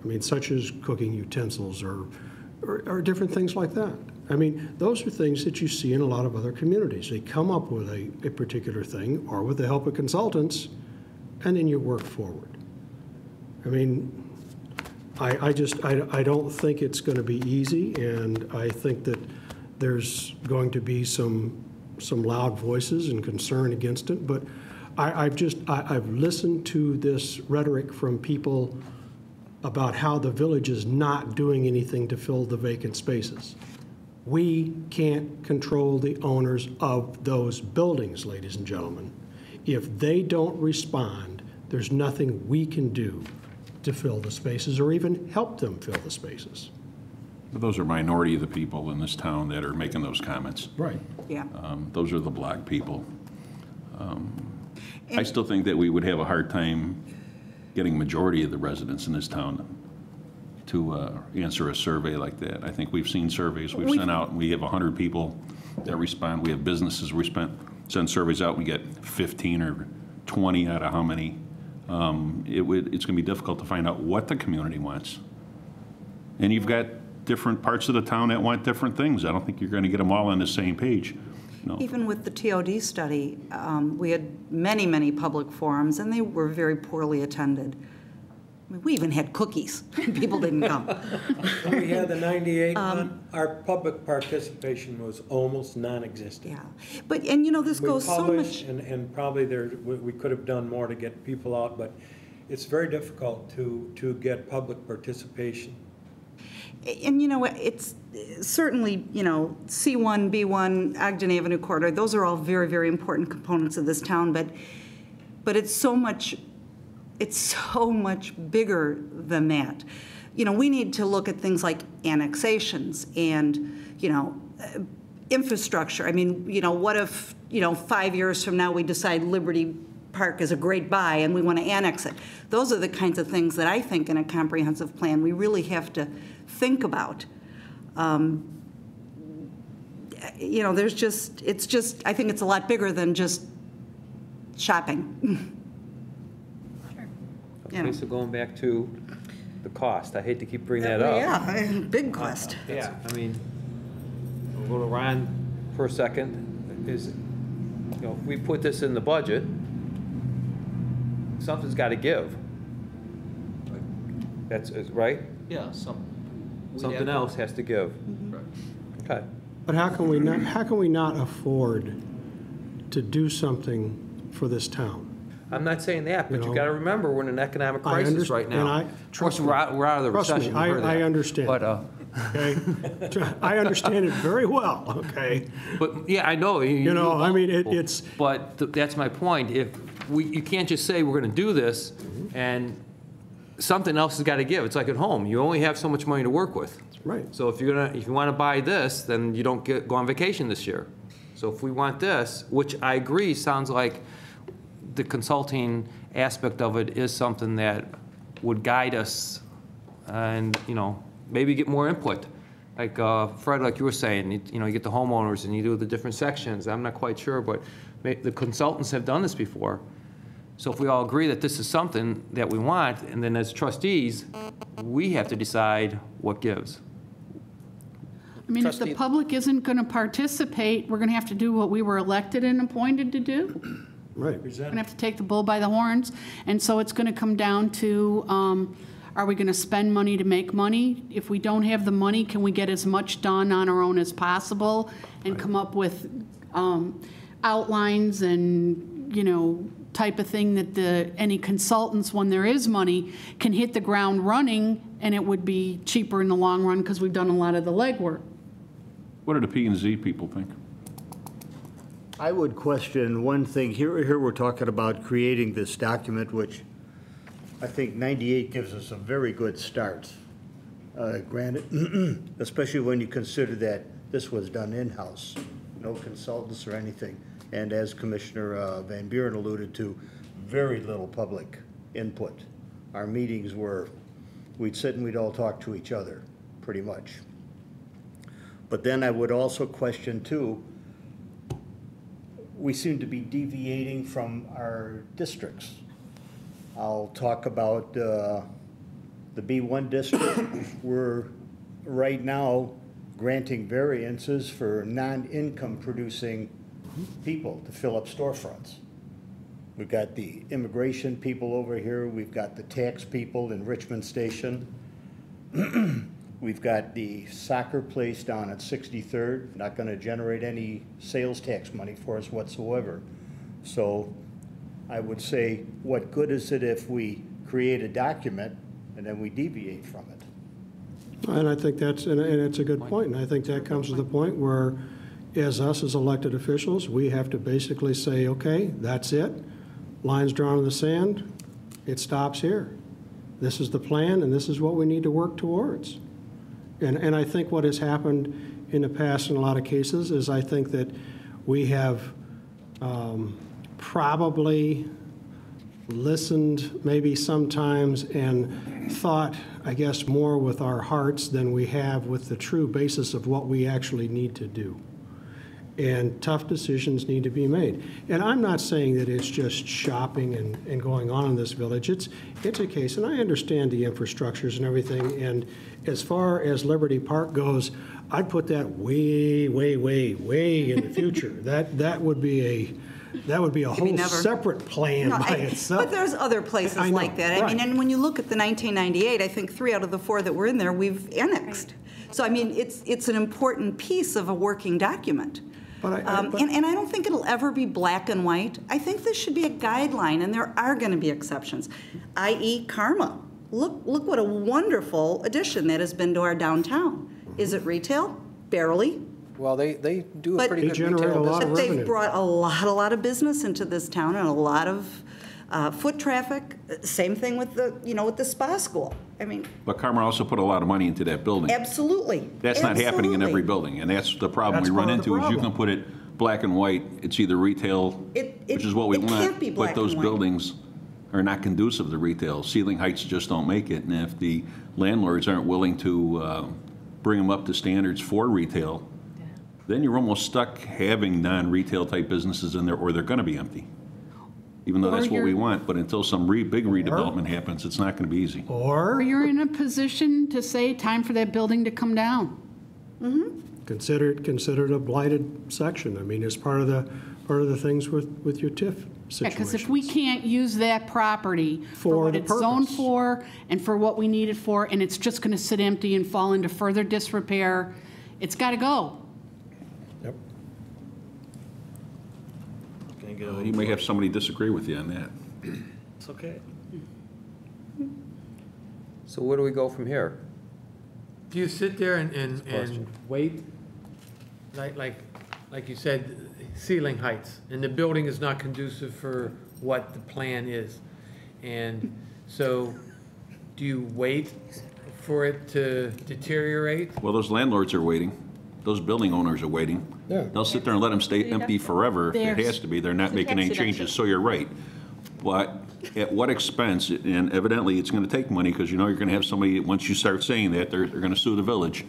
I mean, such as cooking utensils or different things like that. I mean, those are things that you see in a lot of other communities. They come up with a particular thing or with the help of consultants, and then you work forward. I mean, I don't think it's going to be easy, and I think that there's going to be some loud voices and concern against it, but I've listened to this rhetoric from people about how the village is not doing anything to fill the vacant spaces. We can't control the owners of those buildings, ladies and gentlemen. If they don't respond, there's nothing we can do to fill the spaces or even help them fill the spaces. But those are minority of the people in this town that are making those comments. Right. Yeah. Those are the black people. I still think that we would have a hard time getting majority of the residents in this town to answer a survey like that. I think we've seen surveys we've sent out, and we have 100 people that respond. We have businesses send surveys out, we get 15 or 20 out of how many. It's going to be difficult to find out what the community wants. And you've got different parts of the town that want different things. I don't think you're going to get them all on the same page. No. Even with the TOD study, we had many, many public forums, and they were very poorly attended. I mean, we even had cookies. People didn't come. When we had the 98 one, our public participation was almost non-existent. Yeah, but, and you know, this goes so much. And probably we could have done more to get people out, but it's very difficult to get public participation. And you know, it's certainly, you know, C1, B1, Ogden Avenue corridor, those are all very, very important components of this town, but it's so much bigger than that. You know, we need to look at things like annexations and, you know, infrastructure. I mean, you know, what if, you know, 5 years from now we decide Liberty Park is a great buy and we want to annex it? Those are the kinds of things that I think in a comprehensive plan we really have to think about. You know, I think it's a lot bigger than just shopping. Okay, so going back to the cost, I hate to keep bringing that up. Yeah, big cost. Yeah, I mean, we'll go to Ron for a second. You know, if we put this in the budget, something's got to give. That's right? Yeah, Something else has to give. Okay. But how can we not afford to do something for this town? I'm not saying that, but you got to remember we're in an economic I crisis right now. and of course, we're out of the recession. I understand. But okay? I understand it very well, okay? But, yeah, I know. You know, I mean, it's... But that's my point. You can't just say we're going to do this, and something else has got to give. It's like at home. You only have so much money to work with. Right. So if you want to buy this, then you don't go on vacation this year. So if we want this, which I agree sounds like the consulting aspect of it is something that would guide us and, maybe get more input. Like Fred, like you were saying, you get the homeowners and you do the different sections. I'm not quite sure, but the consultants have done this before. So if we all agree that this is something that we want, and then as trustees, we have to decide what gives. I mean, if the public isn't going to participate, we're going to have to do what we were elected and appointed to do. Right. We're going to have to take the bull by the horns. And so it's going to come down to, are we going to spend money to make money? If we don't have the money, can we get as much done on our own as possible and come up with outlines and, type of thing that any consultants, when there is money, can hit the ground running, and it would be cheaper in the long run because we've done a lot of the legwork. What do the P&Z people think? I would question one thing. Here we're talking about creating this document, which I think 98 gives us a very good start. Granted, especially when you consider that this was done in-house, no consultants or anything. And as Commissioner Van Buren alluded to, very little public input. Our meetings were, we'd sit and we'd all talk to each other, pretty much. But then I would also question too, we seem to be deviating from our districts. I'll talk about the B1 district. We're right now granting variances for non-income producing people to fill up storefronts. We've got the immigration people over here. We've got the tax people in Richmond Station. We've got the soccer place down at 63rd, not going to generate any sales tax money for us whatsoever. So I would say, what good is it if we create a document and then we deviate from it? And I think and it's a good point. And I think that comes to the point where, as us as elected officials, we have to basically say, okay, that's it. Lines drawn in the sand, it stops here. This is the plan, and this is what we need to work towards. And I think what has happened in the past in a lot of cases is I think that we have probably listened maybe sometimes and thought, I guess, more with our hearts than we have with the true basis of what we actually need to do. And tough decisions need to be made. And I'm not saying that it's just shopping and going on in this village. It's a case, and I understand the infrastructures and everything, and as far as Liberty Park goes, I'd put that way, way, way, way in the future. That would be a whole separate plan by itself. But there's other places like that. Right. I mean, and when you look at the 1998, I think 3 out of the 4 that were in there, we've annexed. So, I mean, it's an important piece of a working document. And I don't think it'll ever be black and white. I think this should be a guideline, and there are going to be exceptions, i.e. Karma. Look what a wonderful addition that has been to our downtown. Is it retail? Barely. Well, they do a pretty good retail business. But they've brought a lot of business into this town and a lot of foot traffic. Same thing with the spa school. I mean. But Karma also put a lot of money into that building. Absolutely. That's not happening in every building, and that's the problem we run into. Is you can put it black and white. It's either retail, which is what we want, can't be black but those and white. buildings are not conducive to retail. Ceiling heights just don't make it, and if the landlords aren't willing to bring them up to standards for retail, then you're almost stuck having non-retail type businesses in there, or they're going to be empty. Even though that's what we want, but until some big redevelopment happens, it's not going to be easy. Or you're in a position to say, time for that building to come down. Mm-hmm. Consider it a blighted section. I mean, it's part of the things with your TIF situation. Because if we can't use that property for what it's zoned for and for what we need it for, and it's just going to sit empty and fall into further disrepair, it's got to go. Yep. You may have somebody disagree with you on that. It's okay. So where do we go from here? Do you sit there and wait, like you said, ceiling heights, and the building is not conducive for what the plan is? And so, do you wait for it to deteriorate? Well, those landlords are waiting. Those building owners are waiting. Yeah. They'll sit there and let them stay empty forever if it has to be. They're not making any changes, so you're right. But at what expense? And evidently, it's going to take money because you know you're going to have somebody, once you start saying that, they're going to sue the village.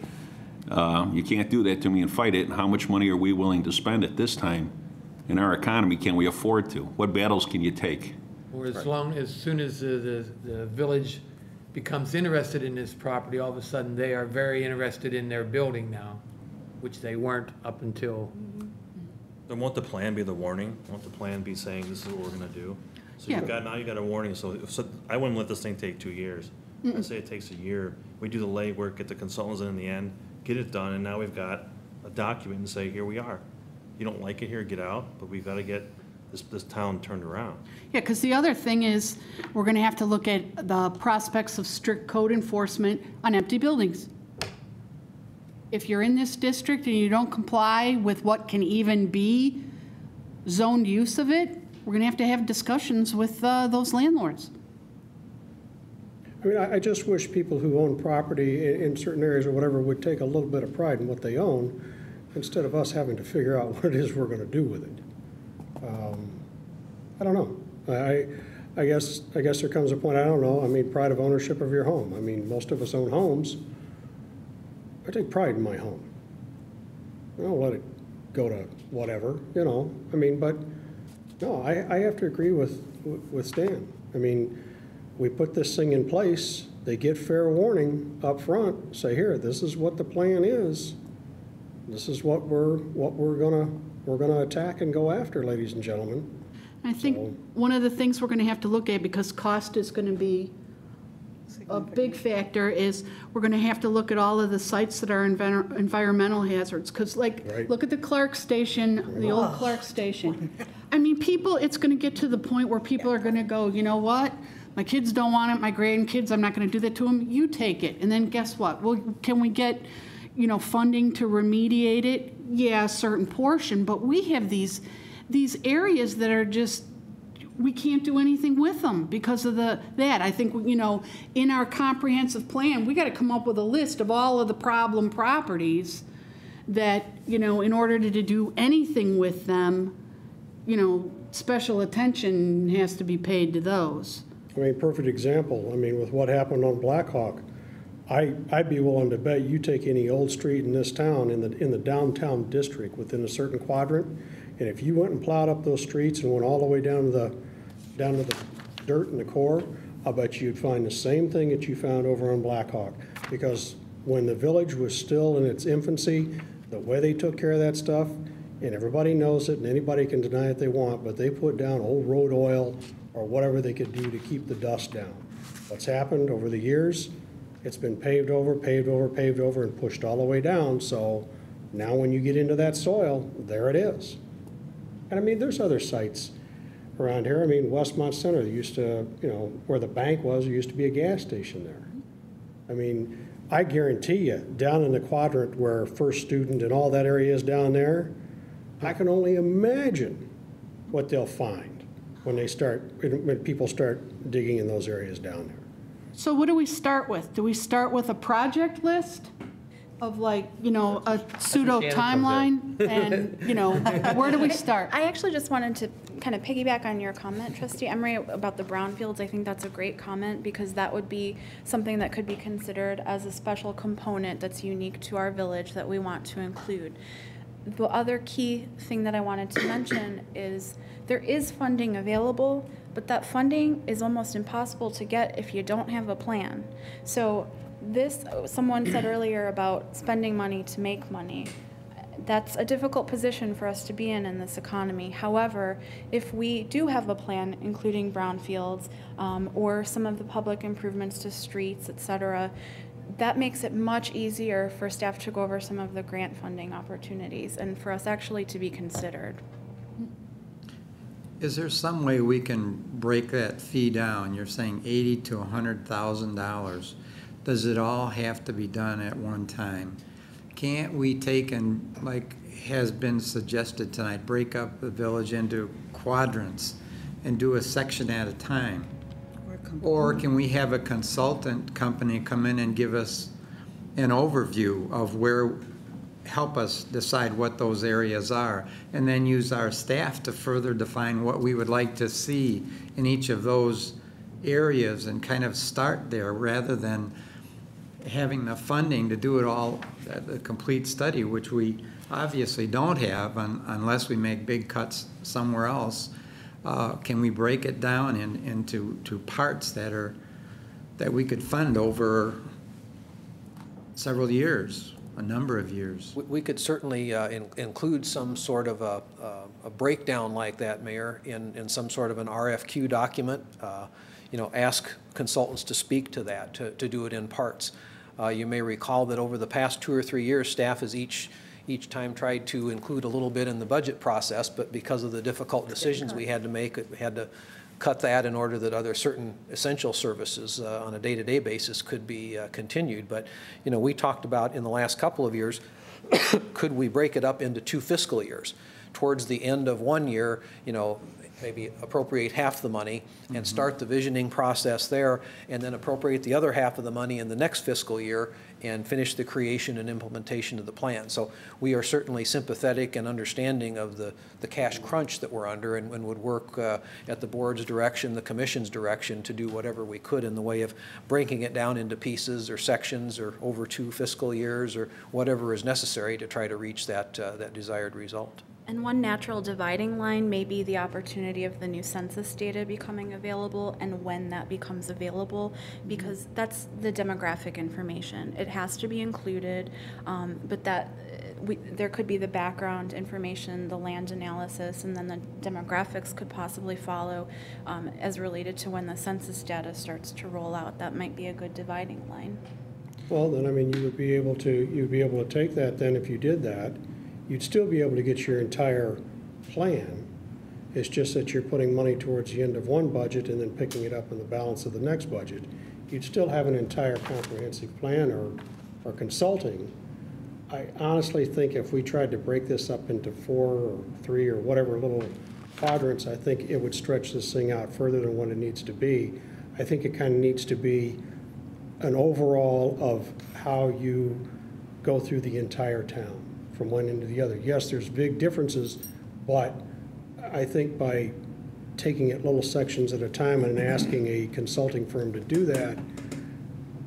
You can't do that to me and fight it. And how much money are we willing to spend at this time in our economy? Can we afford to? What battles can you take? Or as soon as the village becomes interested in this property, all of a sudden they are very interested in their building now, which they weren't up until. Then won't the plan be the warning? Won't the plan be saying this is what we're gonna do? So Yeah. now you got a warning, so I wouldn't let this thing take 2 years. Let's say it takes a year, we do the legwork, get the consultants in the end, get it done, and now we've got a document and say, here we are. You don't like it here, get out, but we've gotta get this town turned around. Yeah, because the other thing is, we're going to have to look at the prospects of strict code enforcement on empty buildings. If you're in this district and you don't comply with what can even be zoned use of it, we're going to have discussions with those landlords. I mean, I just wish people who own property in certain areas or whatever would take a little bit of pride in what they own instead of us having to figure out what it is we're going to do with it. I don't know. I guess there comes a point, I don't know, I mean, pride of ownership of your home. I mean, most of us own homes. I take pride in my home. I don't let it go to whatever, you know. I mean, but no, I have to agree with Stan. I mean, we put this thing in place, they get fair warning up front, say, here, this is what the plan is. This is what we're gonna attack and go after, ladies and gentlemen. I think one of the things we're going to have to look at, because cost is going to be a big factor, is we're going to have to look at all of the sites that are environmental hazards. Because, like, Right. look at the Clark Station, the old Clark Station. I mean, it's going to get to the point where people are going to go, you know what? My kids don't want it, my grandkids, I'm not going to do that to them. You take it. And then guess what? Well, can we get, funding to remediate it? Yeah, a certain portion. But we have these areas that are just, we can't do anything with them because of that. I think, in our comprehensive plan, we got to come up with a list of all of the problem properties that, in order to do anything with them, special attention has to be paid to those. I mean, perfect example, I mean, with what happened on Black Hawk, I'd be willing to bet you take any old street in this town, in the downtown district, within a certain quadrant, and if you went and plowed up those streets and went all the way down to the dirt in the core, I'll bet you'd find the same thing that you found over on Black Hawk. Because when the village was still in its infancy, the way they took care of that stuff, and everybody knows it, and anybody can deny it they want, but they put down old road oil or whatever they could do to keep the dust down. What's happened over the years, it's been paved over, and pushed all the way down, so now when you get into that soil, there it is. And I mean, there's other sites around here. I mean, Westmont Center, there used to, where the bank was, there used to be a gas station there. I mean, I guarantee you, down in the quadrant where First Student and all that area is down there, I can only imagine what they'll find when people start digging in those areas down there. So what do we start with? Do we start with a project list of a pseudo timeline? And, where do we start? I actually just wanted to kind of piggyback on your comment, Trustee Emery, about the brownfields. I think that's a great comment because that would be something that could be considered as a special component that's unique to our village that we want to include. The other key thing that I wanted to mention is there is funding available, but that funding is almost impossible to get if you don't have a plan. So someone said earlier about spending money to make money. That's a difficult position for us to be in this economy. However, if we do have a plan, including brownfields or some of the public improvements to streets, et cetera, that makes it much easier for staff to go over some of the grant funding opportunities and for us actually to be considered. Is there some way we can break that fee down? You're saying $80,000 to $100,000. does it all have to be done at one time? Can't we take and, like has been suggested tonight, break up the village into quadrants and do a section at a time? Or can we have a consultant company come in and give us an overview of where, help us decide what those areas are, and then use our staff to further define what we would like to see in each of those areas and kind of start there rather than having the funding to do it all, the complete study, which we obviously don't have unless we make big cuts somewhere else. Can we break it down into parts that we could fund over several years, a number of years? We could certainly include some sort of a breakdown like that, Mayor, in some sort of an RFQ document. Ask consultants to speak to that, to do it in parts. You may recall that over the past 2 or 3 years, staff has each time tried to include a little bit in the budget process, but because of the difficult decisions we had to make, we had to cut that in order that other certain essential services on a day-to-day basis could be continued. But, we talked about in the last couple of years, could we break it up into 2 fiscal years? Towards the end of 1 year, maybe appropriate half the money and start the visioning process there, and then appropriate the other half of the money in the next fiscal year and finish the creation and implementation of the plan. So we are certainly sympathetic and understanding of the cash crunch that we're under, and would work at the board's direction, the commission's direction, to do whatever we could in the way of breaking it down into pieces or sections or over 2 fiscal years or whatever is necessary to try to reach that desired result. And one natural dividing line may be the opportunity of the new census data becoming available and when that becomes available, because that's the demographic information. It has to be included, but there could be the background information, the land analysis, and then the demographics could possibly follow as related to when the census data starts to roll out. That might be a good dividing line. Well, then, you'd be able to take that then if you did that. You'd still be able to get your entire plan. It's just that you're putting money towards the end of one budget and then picking it up in the balance of the next budget. You'd still have an entire comprehensive plan or consulting. I honestly think if we tried to break this up into 4 or 3 or whatever little quadrants, I think it would stretch this thing out further than what it needs to be. I think it kind of needs to be an overall of how you go through the entire town from one end to the other. Yes, there's big differences, but I think by taking it little sections at a time and asking a consulting firm to do that,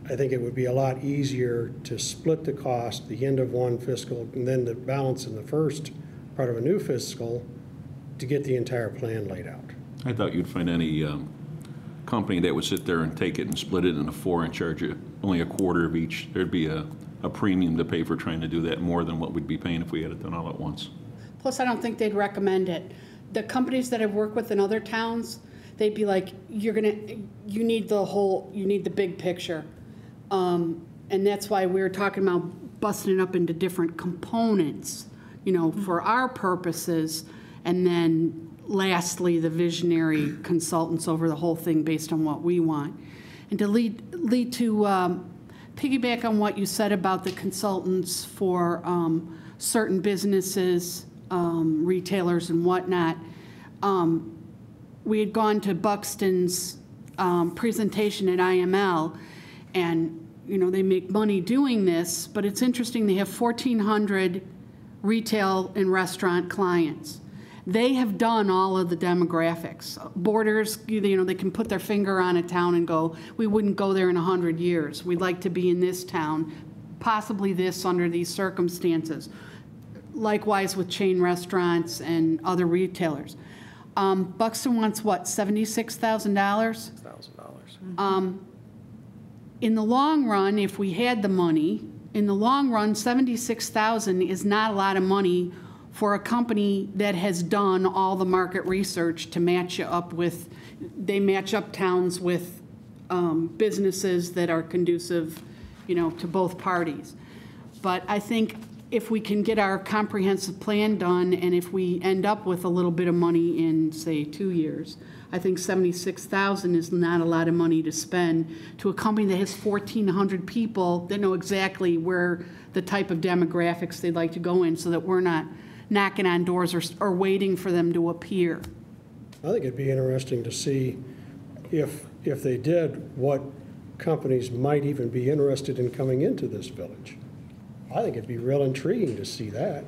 I think it would be a lot easier to split the cost, the end of one fiscal, and then the balance in the first part of a new fiscal to get the entire plan laid out. I thought you'd find any company that would sit there and take it and split it into 4 and charge you only a quarter of each. There'd be a premium to pay for trying to do that, more than what we'd be paying if we had it done all at once. Plus, I don't think they'd recommend it. The companies that I've worked with in other towns, they'd be like, you need the big picture. And that's why we were talking about busting it up into different components, for our purposes. And then lastly, the visionary consultants over the whole thing based on what we want. And to lead to piggyback on what you said about the consultants for certain businesses, retailers and whatnot. We had gone to Buxton's presentation at IML, and they make money doing this, but it's interesting, they have 1,400 retail and restaurant clients. They have done all of the demographics. Borders, they can put their finger on a town and go, we wouldn't go there in 100 years. We'd like to be in this town, possibly this under these circumstances. Likewise with chain restaurants and other retailers. Buxton wants what, $76,000? $6,000. In the long run, if we had the money, in the long run, $76,000 is not a lot of money for a company that has done all the market research to match you up with, they match up towns with businesses that are conducive, to both parties. But I think if we can get our comprehensive plan done, and if we end up with a little bit of money in, say, 2 years, I think $76,000 is not a lot of money to spend to a company that has 1,400 people that know exactly where the type of demographics they'd like to go in, so that we're not knocking on doors or waiting for them to appear. I think it'd be interesting to see if they did, what companies might even be interested in coming into this village. I think it'd be real intriguing to see that.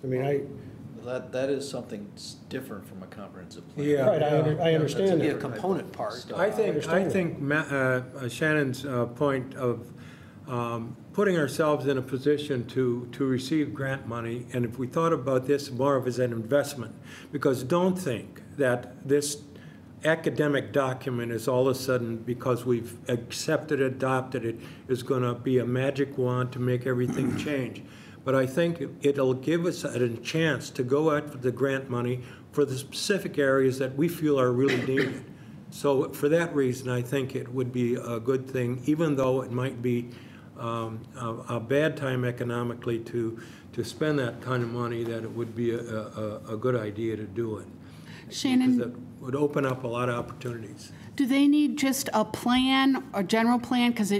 I mean, That is something different from a comprehensive plan. Yeah. Right, I understand That'd be a that. component part. I think Shannon's point of putting ourselves in a position to receive grant money, and if we thought about this more of as an investment, because don't think that this academic document is all of a sudden, because we've accepted, adopted it, is going to be a magic wand to make everything change. But I think it'll give us a chance to go out for the grant money for the specific areas that we feel are really needed. So for that reason, I think it would be a good thing, even though it might be a bad time economically to spend that kind of money, that it would be a good idea to do it. Shannon, Because it would open up a lot of opportunities. do they need just a plan, a general plan? Because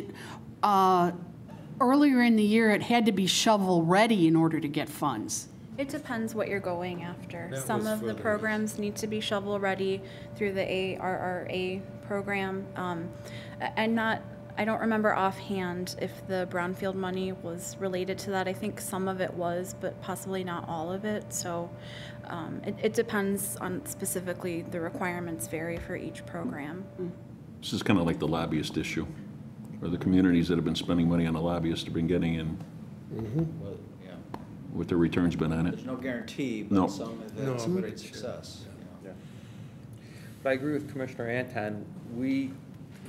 earlier in the year, it had to be shovel-ready in order to get funds. It depends what you're going after. That Some was of the further. programs need to be shovel-ready through the ARRA program. I don't remember offhand if the brownfield money was related to that. I think some of it was, but possibly not all of it. So it depends on specifically, the requirements vary for each program. This is kind of like the lobbyist issue, or the communities that have been spending money on the lobbyists have been getting in, Well, yeah. what their return's been on it. There's no guarantee, No. but some have had some great success. But I agree with Commissioner Anton. We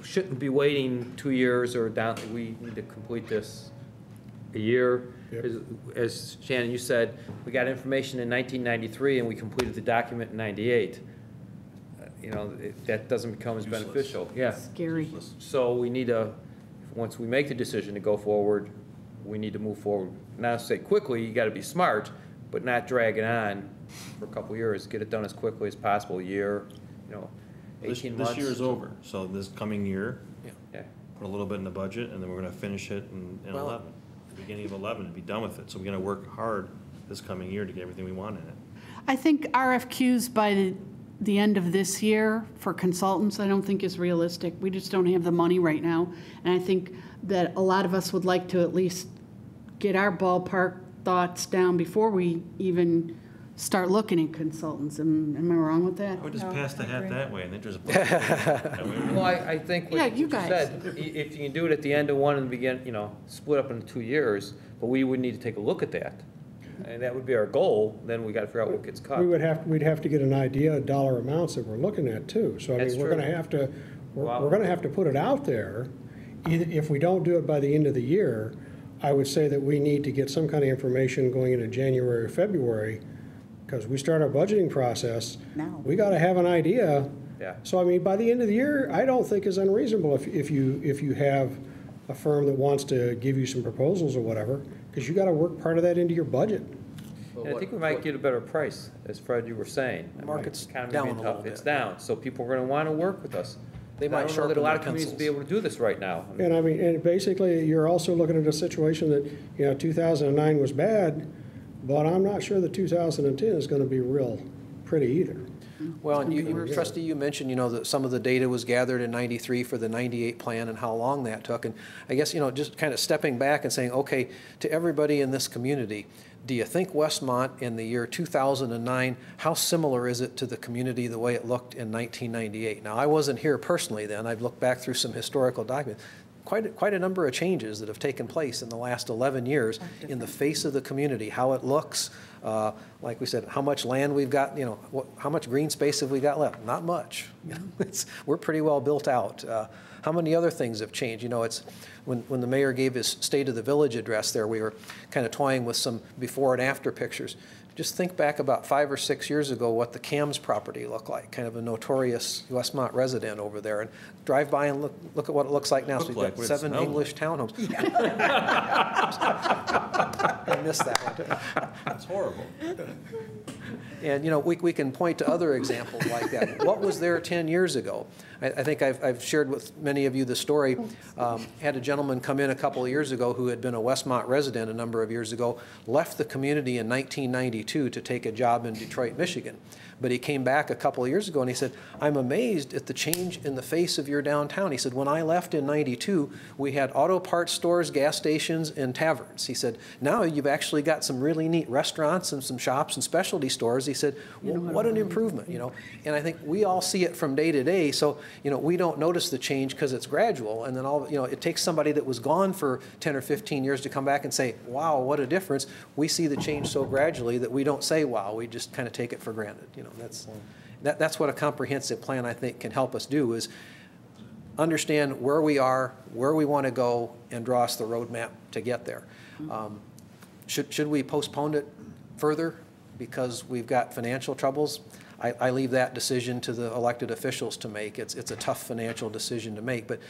shouldn't be waiting 2 years or down. We need to complete this a year. Yep. As Shannon, you said, we got information in 1993 and we completed the document in 98. That doesn't become as beneficial. Yeah. Scary. So we need to, once we make the decision to go forward, we need to move forward. Not say quickly, you got to be smart, but not drag it on for a couple of years. Get it done as quickly as possible, a year, 18 months. This year is over, so this coming year, Yeah. put a little bit in the budget, and then we're gonna finish it in 11. Beginning of 11, to be done with it. So we're gonna work hard this coming year to get everything we want in it. I think RFQs by the end of this year for consultants, I don't think is realistic. We just don't have the money right now. And I think that a lot of us would like to at least get our ballpark thoughts down before we even start looking at consultants. Am I wrong with that? I would just No, pass the I hat agree. that way, and then there's a. Well, I think Yeah, what you you guys. said, if you can do it at the end of one and begin, split up into 2 years, but we would need to take a look at that. And that would be our goal, then we got to figure out what gets cut. We'd have to get an idea of dollar amounts that we're looking at too. So I That's mean, we're true. gonna have to, Wow. we're gonna have to put it out there. Either, if we don't do it by the end of the year, I would say that we need to get some kind of information going into January or February, because we start our budgeting process. Now. We gotta have an idea. Yeah. So I mean, by the end of the year, I don't think is unreasonable if you have a firm that wants to give you some proposals or whatever, because you gotta work part of that into your budget. And I think we might get a better price, as Fred, you were saying. The market's Economy down being a tough, little It's bit. down, so people are going to want to work with us. They And I might don't know that sharpen a lot their of communities will be pencils. able to do this right now. And I mean, and basically, you're also looking at a situation that, 2009 was bad, but I'm not sure that 2010 is going to be real pretty either. Well, and Trustee, you mentioned, that some of the data was gathered in 93 for the 98 plan and how long that took. And I guess, just kind of stepping back and saying, okay, to everybody in this community, do you think Westmont in the year 2009, how similar is it to the community the way it looked in 1998? Now, I wasn't here personally then. I've looked back through some historical documents. Quite a number of changes that have taken place in the last 11 years in the face of the community, how it looks, like we said, how much land we've got, how much green space have we got left? Not much. We're pretty well built out. How many other things have changed? It's when the mayor gave his State of the Village address there, we were kind of toying with some before and after pictures. just think back about 5 or 6 years ago what the Cam's property looked like, kind of a notorious Westmont resident over there, and drive by and look at what it looks like now. So we've got 7 English townhomes. I missed that one too. That's horrible. And, you know, we can point to other examples like that. What was there 10 years ago? I think I've shared with many of you the story. Had a gentleman come in a couple of years ago who had been a Westmont resident a number of years ago, left the community in 1992 to take a job in Detroit, Michigan. But he came back a couple of years ago and he said, I'm amazed at the change in the face of your downtown. He said, when I left in '92, we had auto parts stores, gas stations, and taverns. He said, now you've actually got some really neat restaurants and some shops and specialty stores. He said, well, what an improvement, you know. And I think we all see it from day to day. So, you know, we don't notice the change because it's gradual. And then it takes somebody that was gone for 10 or 15 years to come back and say, wow, what a difference. We see the change so gradually that we don't say, wow, we just kind of take it for granted, you know. That's what a comprehensive plan, I think, can help us do, is understand where we are, where we want to go, and draw us the roadmap to get there. Should we postpone it further because we've got financial troubles? I leave that decision to the elected officials to make. It's a tough financial decision to make, but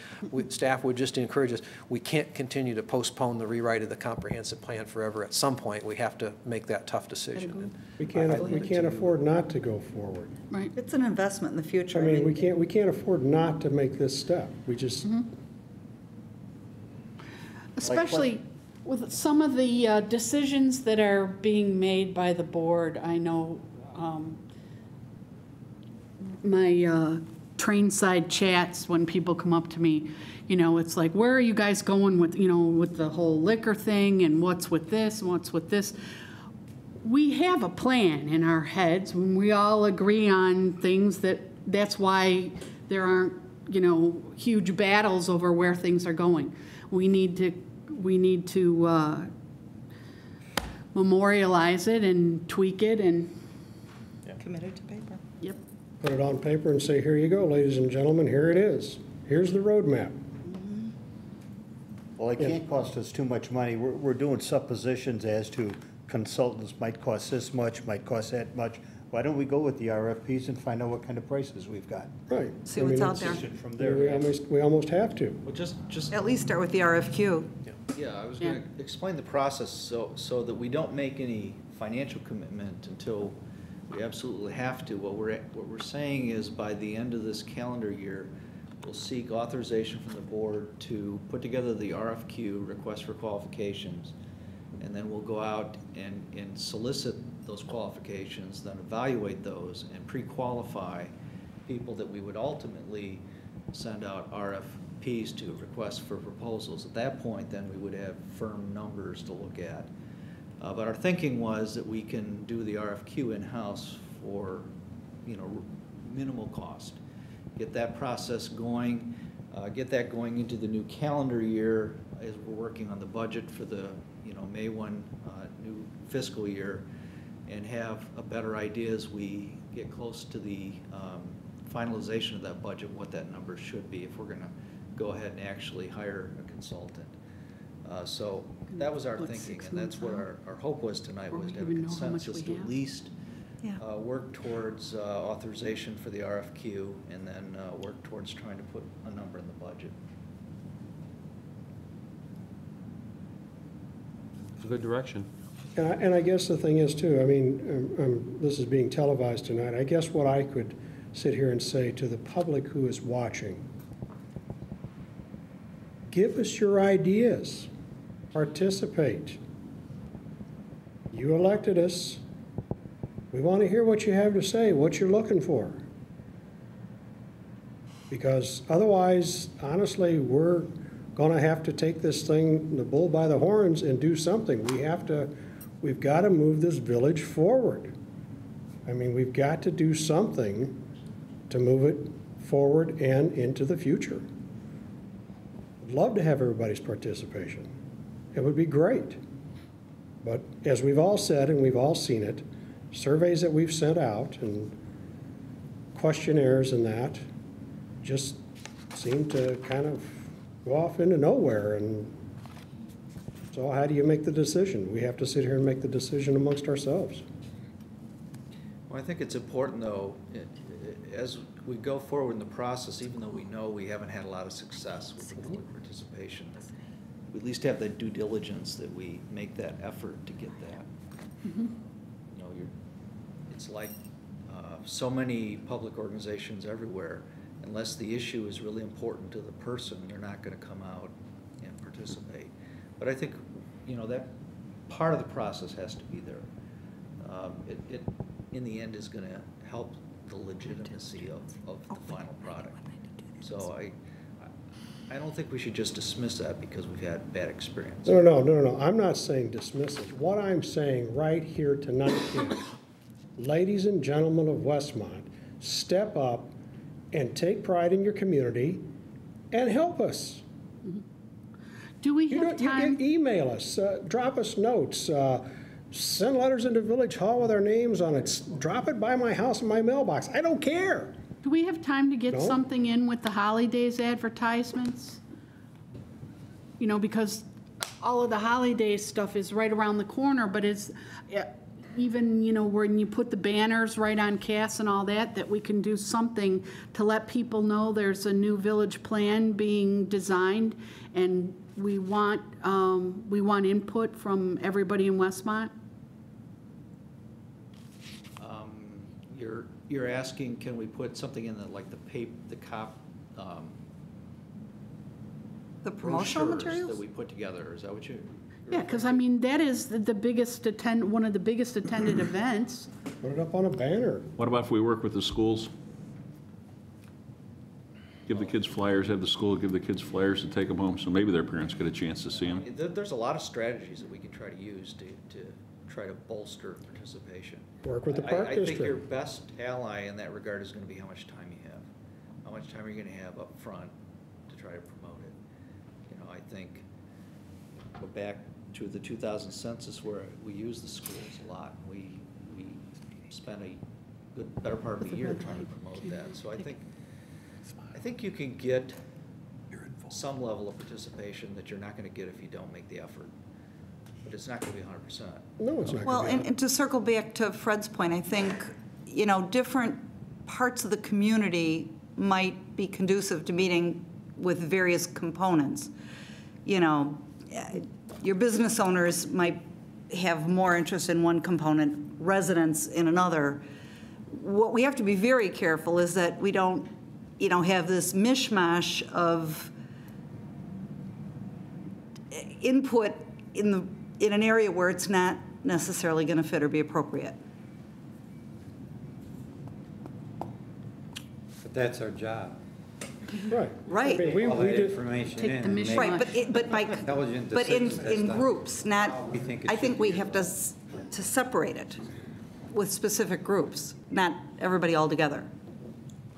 staff would just encourage us, we can't continue to postpone the rewrite of the comprehensive plan forever. At some point, we have to make that tough decision. We can't afford not to go forward. Right. It's an investment in the future. I mean, we can't afford not to make this step. We just. Especially with some of the decisions that are being made by the board. I know my train side chats, when people come up to me, you know, it's like, where are you guys going with, you know, with the whole liquor thing, and what's with this and what's with this? We have a plan in our heads when we all agree on things. That's why there aren't, you know, huge battles over where things are going. We need to memorialize it and tweak it and Commit it to paper. Yep. Put it on paper and say, here you go, ladies and gentlemen, here it is. Here's the roadmap. Well, it can't cost us too much money. We're doing suppositions as to consultants might cost this much, might cost that much. Why don't we go with the RFPs and find out what kind of prices we've got? Right. See what's out there. From there. We almost have to. Well, just At least start with the RFQ. Yeah, I was going to explain the process so that we don't make any financial commitment until we absolutely have to. What we're saying is, by the end of this calendar year, we'll seek authorization from the board to put together the RFQ, request for qualifications, and then we'll go out and solicit those qualifications, then evaluate those and pre-qualify people that we would ultimately send out RFPs to, requests for proposals. At that point, then we would have firm numbers to look at. But our thinking was that we can do the RFQ in-house for, you know, minimal cost. Get that process going, get that going into the new calendar year as we're working on the budget for the, you know, May 1 new fiscal year, and have a better idea as we get close to the finalization of that budget, what that number should be if we're going to go ahead and actually hire a consultant. So that was our thinking, and that's what our hope was tonight, was to have a consensus to at least work towards authorization for the RFQ, and then work towards trying to put a number in the budget. It's a good direction. And I guess the thing is too, I mean, this is being televised tonight. I guess what I could sit here and say to the public who is watching, give us your ideas. Participate. You elected us. We want to hear what you have to say, what you're looking for. Because otherwise, honestly, we're going to have to take this thing, the bull by the horns, and do something. We've got to move this village forward. I mean, we've got to do something to move it forward and into the future. I'd love to have everybody's participation. It would be great. But as we've all said, and we've all seen it, surveys that we've sent out and questionnaires and that just seem to kind of go off into nowhere. And so how do you make the decision? We have to sit here and make the decision amongst ourselves. Well, I think it's important, though, as we go forward in the process, even though we know we haven't had a lot of success with public participation, we at least have the due diligence that we make that effort to get that. You know, it's like so many public organizations everywhere, unless the issue is really important to the person, they're not going to come out and participate. But I think, you know, that part of the process has to be there. It in the end, is going to help the legitimacy of the final product. So I don't think we should just dismiss that because we've had bad experience. No. I'm not saying dismiss it. What I'm saying right here tonight is, ladies and gentlemen of Westmont, step up and take pride in your community and help us. Do we have time? You can email us, drop us notes, send letters into Village Hall with our names on it, drop it by my house in my mailbox. I don't care. Do we have time to get No. something in with the holidays advertisements? You know, because all of the holiday stuff is right around the corner, but it's, even, you know, when you put the banners right on Cass and all that, that we can do something to let people know there's a new village plan being designed, and we want input from everybody in Westmont? You're asking, can we put something in the, like the The promotional brochures materials? that we put together? Is that what you're Yeah, because I mean, that is the biggest one of the biggest attended events. Put it up on a banner. What about if we work with the schools? Give the kids flyers, have the school give the kids flyers to take them home, so maybe their parents get a chance to see them. There's a lot of strategies that we can try to use to try to bolster participation. Work with the park I think district. your best ally in that regard is going to be how much time you have. How much time are you going to have up front to try to promote it? You know, I think, go back to the 2000 census where we used the schools a lot. We spent a better part of a year trying to promote that. So I think you can get some level of participation that you're not going to get if you don't make the effort. But it's not going to be 100%. No, it's not. Well, and to circle back to Fred's point, I think, you know, different parts of the community might be conducive to meeting with various components. You know, your business owners might have more interest in one component, residents in another. What we have to be very careful is that we don't, you know, have this mishmash of input in an area where it's not necessarily going to fit or be appropriate. But that's our job. Right. Right. I mean, All we that did, information Take in the and mission. make Right, intelligent but decisions as in to groups, not, how we think it I should think we be. have to separate it with specific groups, not everybody all together.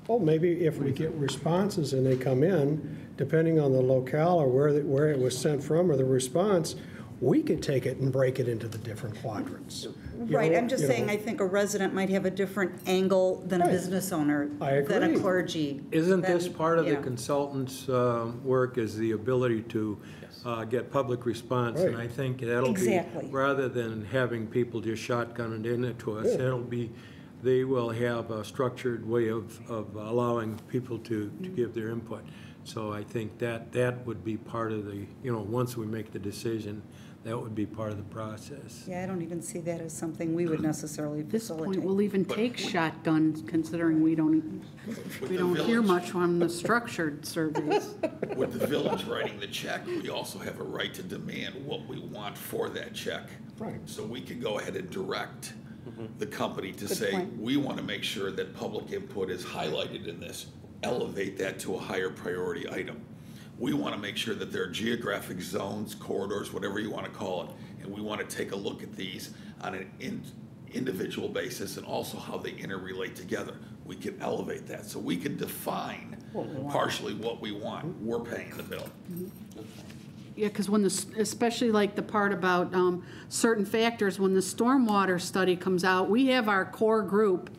oh, maybe if we get responses and they come in, depending on the locale or where it was sent from or the response, we could take it and break it into the different quadrants. You Right, know, I'm just you know. saying, I think a resident might have a different angle than a Right. business owner, I than a agree. clergy. Isn't this than, part of you the know. consultant's work, is the ability to get public response? And Right. I think that'll be, Exactly. rather than having people just shotgunning it to us, Yeah. it'll be, they will have a structured way of allowing people to give their input. So I think that would be part of the, you know, once we make the decision, that would be part of the process. Yeah, I don't even see that as something we would necessarily At this point, facilitate. we'll even take shotguns, considering we don't hear much on the structured surveys. With the village writing the check, we also have a right to demand what we want for that check. Right. So we can go ahead and direct the company to Good say, point. we want to make sure that public input is highlighted in this, elevate that to a higher priority item. We want to make sure that there are geographic zones, corridors, whatever you want to call it, and we want to take a look at these on an individual basis and also how they interrelate together. We can elevate that, so we can define partially what we want. We're paying the bill. Yeah, because especially like the part about certain factors, when the stormwater study comes out, we have our core group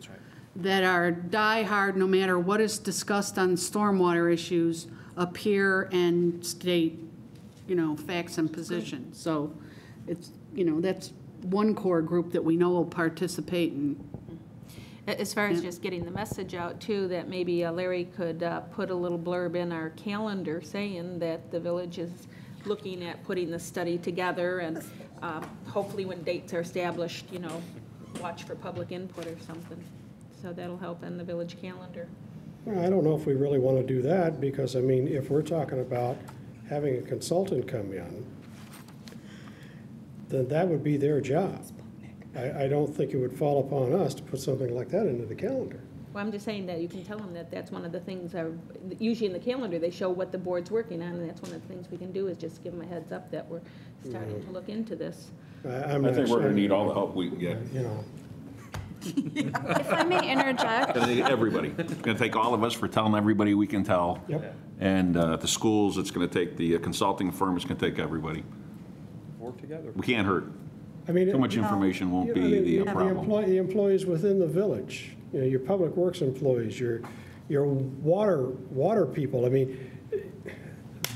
that are diehard, no matter what is discussed on stormwater issues, appear and state, you know, facts and positions. So it's, you know, that's one core group that we know will participate in. As far as just getting the message out too, that maybe Larry could put a little blurb in our calendar saying that the village is looking at putting the study together, and hopefully when dates are established, you know, watch for public input or something. So that'll help in the village calendar. Well, I don't know if we really want to do that, because, I mean, if we're talking about having a consultant come in, then that would be their job. I don't think it would fall upon us to put something like that into the calendar. Well, I'm just saying that you can tell them that that's one of the things, usually in the calendar, they show what the board's working on, and that's one of the things we can do is just give them a heads up that we're starting to look into this. I think we're going to need all the help we can get. You know. If I may interject. Going to take everybody. It's going to take all of us for telling everybody we can tell. Yep. And at the schools, it's going to take the consulting firm, it's going to take everybody. Work together. We can't hurt. I mean, Too much information won't be the problem. The employees within the village, you know, your public works employees, your water people, I mean,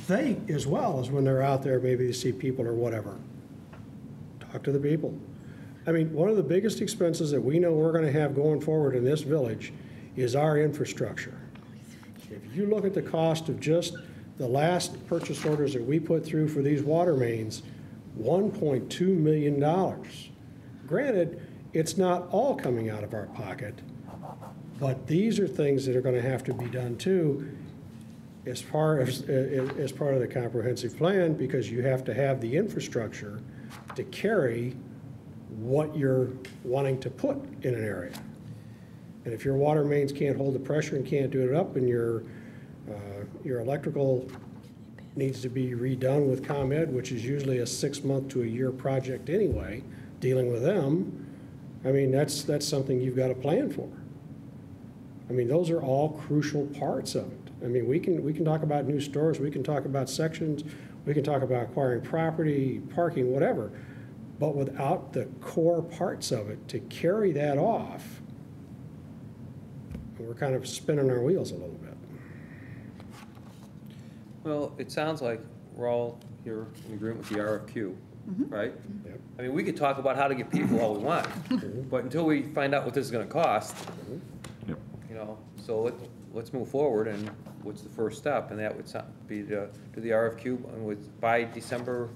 they, as well as when they're out there, maybe to see people or whatever, talk to the people. I mean, one of the biggest expenses that we know we're going to have going forward in this village is our infrastructure. If you look at the cost of just the last purchase orders that we put through for these water mains, $1.2 million. Granted, it's not all coming out of our pocket, but these are things that are going to have to be done too as part of the comprehensive plan, because you have to have the infrastructure to carry what you're wanting to put in an area. And if your water mains can't hold the pressure and can't do it up, and your electrical needs to be redone with ComEd, which is usually a 6-month to a year project anyway, dealing with them, I mean, that's something you've got to plan for. I mean, those are all crucial parts of it. I mean, we can talk about new stores, we can talk about sections, we can talk about acquiring property, parking, whatever, but without the core parts of it to carry that off, we're kind of spinning our wheels a little bit. Well, it sounds like we're all here in agreement with the RFQ, right? Yep. I mean, we could talk about how to get people all we want, but until we find out what this is gonna cost, Yep. you know, so let's move forward, and what's the first step? And that would be to do the RFQ by December,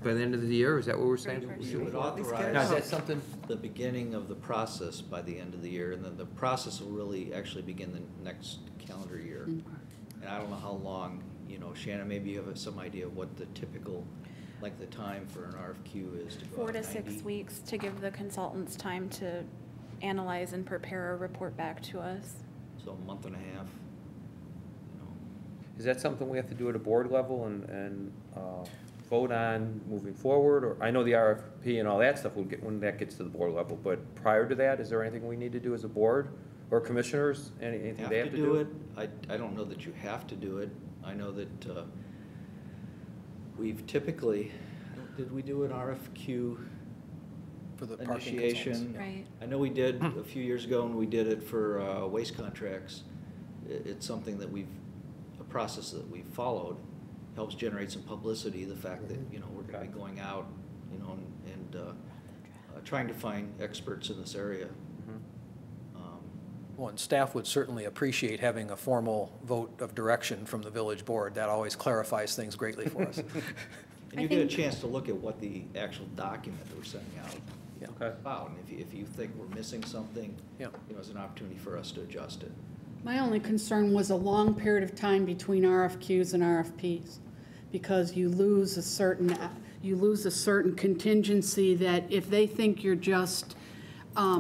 by the end of the year, is that what we're saying? You would Now, is authorize that something? the beginning of the process by the end of the year, and then the process will really actually begin the next calendar year. And I don't know how long, you know, Shannon, maybe you have some idea of what the typical length of time for an RFQ is to go 4 out, to 90? 6 weeks to give the consultants time to analyze and prepare a report back to us. So a month and a half. You know. Is that something we have to do at a board level and vote on moving forward? Or I know the RFP and all that stuff will get when that gets to the board level, but prior to that, is there anything we need to do as a board or commissioners? Anything they have to do? it. I don't know that you have to do it. I know that we've typically, did we do an RFQ For the parking initiation? consultants. Right. I know we did a few years ago, and we did it for waste contracts. It's something that a process that we've followed, helps generate some publicity, the fact that, you know, we're going to be going out, you know, and trying to find experts in this area. Well, and staff would certainly appreciate having a formal vote of direction from the village board. That always clarifies things greatly for us. And you get a chance to look at what the actual document that we're sending out Yeah. Okay. about. And if you think we're missing something, Yeah. you know, it's an opportunity for us to adjust it. My only concern was a long period of time between RFQs and RFPs, because you lose a certain contingency that if they think you're just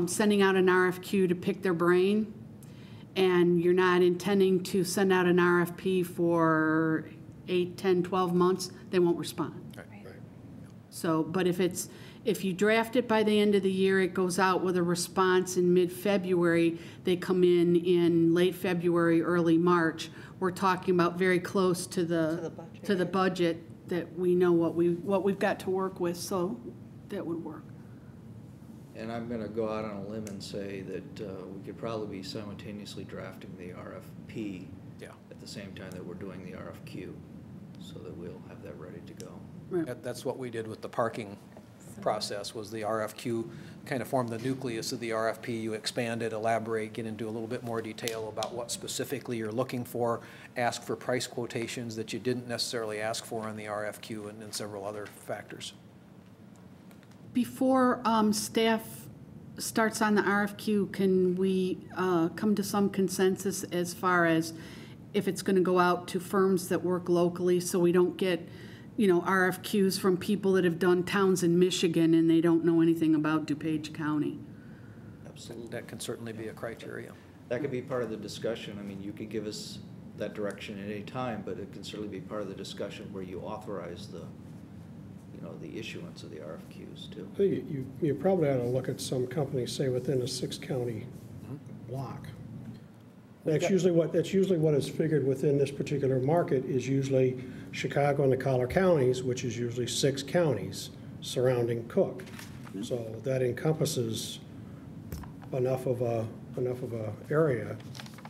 sending out an RFQ to pick their brain, and you're not intending to send out an RFP for 8, 10, 12 months, they won't respond. So, but if you draft it by the end of the year, it goes out with a response in mid-February, they come in late February, early March, we're talking about very close to the budget that we know what we've got to work with, so that would work. And I'm going to go out on a limb and say that we could probably be simultaneously drafting the RFP at the same time that we're doing the RFQ, so that we'll have that ready to go. That's what we did with the parking process was the RFQ, kind of formed the nucleus of the RFP. You expand it, elaborate, get into a little bit more detail about what specifically you're looking for, ask for price quotations that you didn't necessarily ask for in the RFQ, and several other factors. Before staff starts on the RFQ, can we come to some consensus as far as if it's going to go out to firms that work locally, so we don't get, you know, RFQs from people that have done towns in Michigan and they don't know anything about DuPage County? Absolutely. That can certainly be a criteria. That could be part of the discussion. I mean, you could give us that direction at any time, but it can certainly be part of the discussion where you authorize the, you know, the issuance of the RFQs too. You probably ought to look at some companies, say, within a 6-county block. That's usually what is figured within this particular market is usually Chicago and the Collar counties, which is usually 6 counties surrounding Cook. So that encompasses enough of a area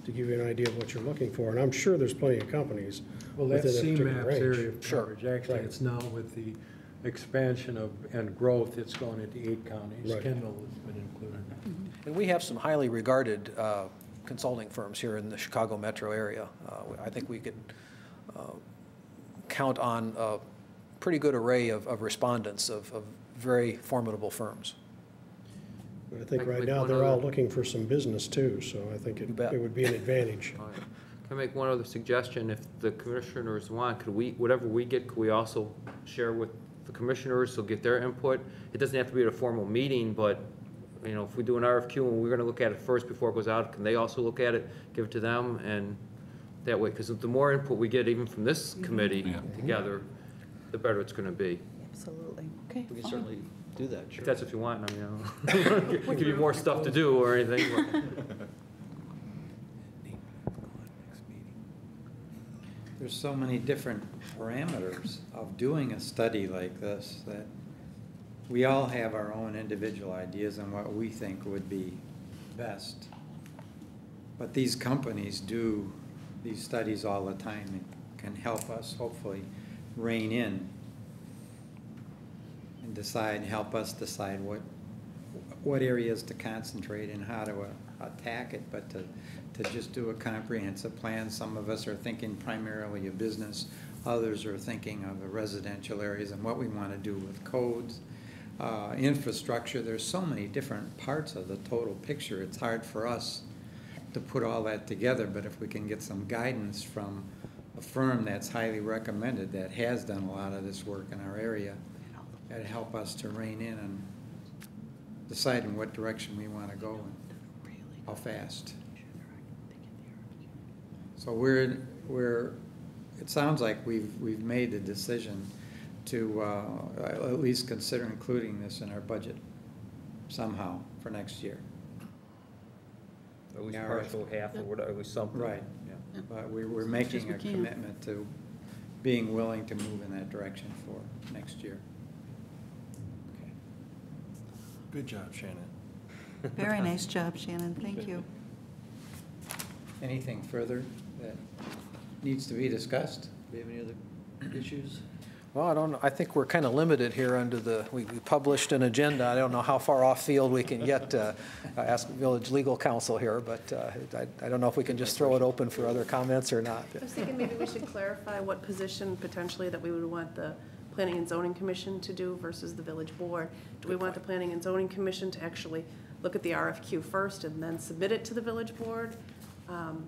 to give you an idea of what you're looking for. And I'm sure there's plenty of companies Well, that's within that particular CMAP's range. area of Sure. coverage. Actually, Right. it's now with the expansion of, and growth, it's going into 8 counties. Right. Kendall has been included. And we have some highly regarded consulting firms here in the Chicago metro area. I think we could count on a pretty good array of respondents of very formidable firms. But I think right now they're all looking for some business too, so I think it would be an advantage. All right. Can I make one other suggestion? If the commissioners want, could we, whatever we get, could we also share with the commissioners, so get their input? It doesn't have to be at a formal meeting, but, you know, if we do an RFQ and we're gonna look at it first before it goes out, can they also look at it, give it to them, and that way, because the more input we get even from this committee together, the better it's gonna be. Absolutely. Okay. We can certainly do that, sure. If that's what you want, I mean, I don't give you more stuff to do or anything. but- There's so many different parameters of doing a study like this that we all have our own individual ideas on what we think would be best. But these companies do these studies all the time and can help us hopefully rein in and help us decide what areas to concentrate and how to attack it, but to just do a comprehensive plan. Some of us are thinking primarily of business, others are thinking of the residential areas and what we want to do with codes, infrastructure. There's so many different parts of the total picture. It's hard for us to put all that together, but if we can get some guidance from a firm that's highly recommended, that has done a lot of this work in our area, that'd help us to rein in and decide in what direction we want to go and how fast. So it sounds like we've made the decision to at least consider including this in our budget somehow for next year. At least partial, half, or whatever, at least something. Right. Yeah. But we're making a commitment to being willing to move in that direction for next year. Okay. Good job, Shannon. Very nice job, Shannon. Thank you. Anything further that needs to be discussed? Do we have any other issues? Well, I think we're kind of limited here under we published an agenda. I don't know how far off field we can get, ask village legal counsel here, but I don't know if we can just throw it open for other comments or not. I was thinking maybe we should clarify what position potentially that we would want the Planning and Zoning Commission to do versus the village board. Do we want the Planning and Zoning Commission to actually look at the RFQ first and then submit it to the village board?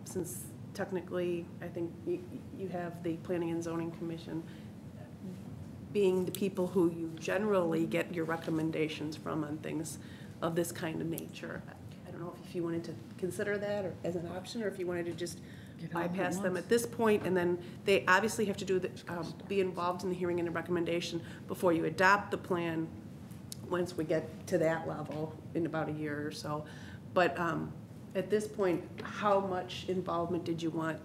Since technically, I think you have the Planning and Zoning Commission being the people who you generally get your recommendations from on things of this kind of nature. I don't know if you wanted to consider that or as an option, or if you wanted to just bypass them at this point, and then they obviously have to do be involved in the hearing and the recommendation before you adopt the plan once we get to that level in about a year or so. But at this point, how much involvement did you want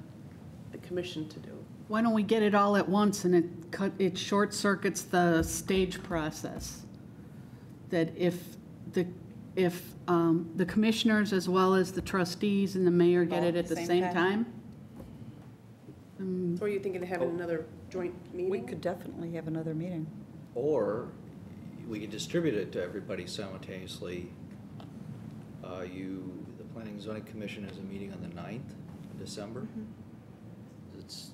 the commission to do? Why don't we get it all at once and it short circuits the stage process? That if the commissioners as well as the trustees and the mayor get it at the same time? So are you thinking of having another joint meeting? We could definitely have another meeting. Or we could distribute it to everybody simultaneously. The Planning and Zoning Commission has a meeting on the 9th of December. It's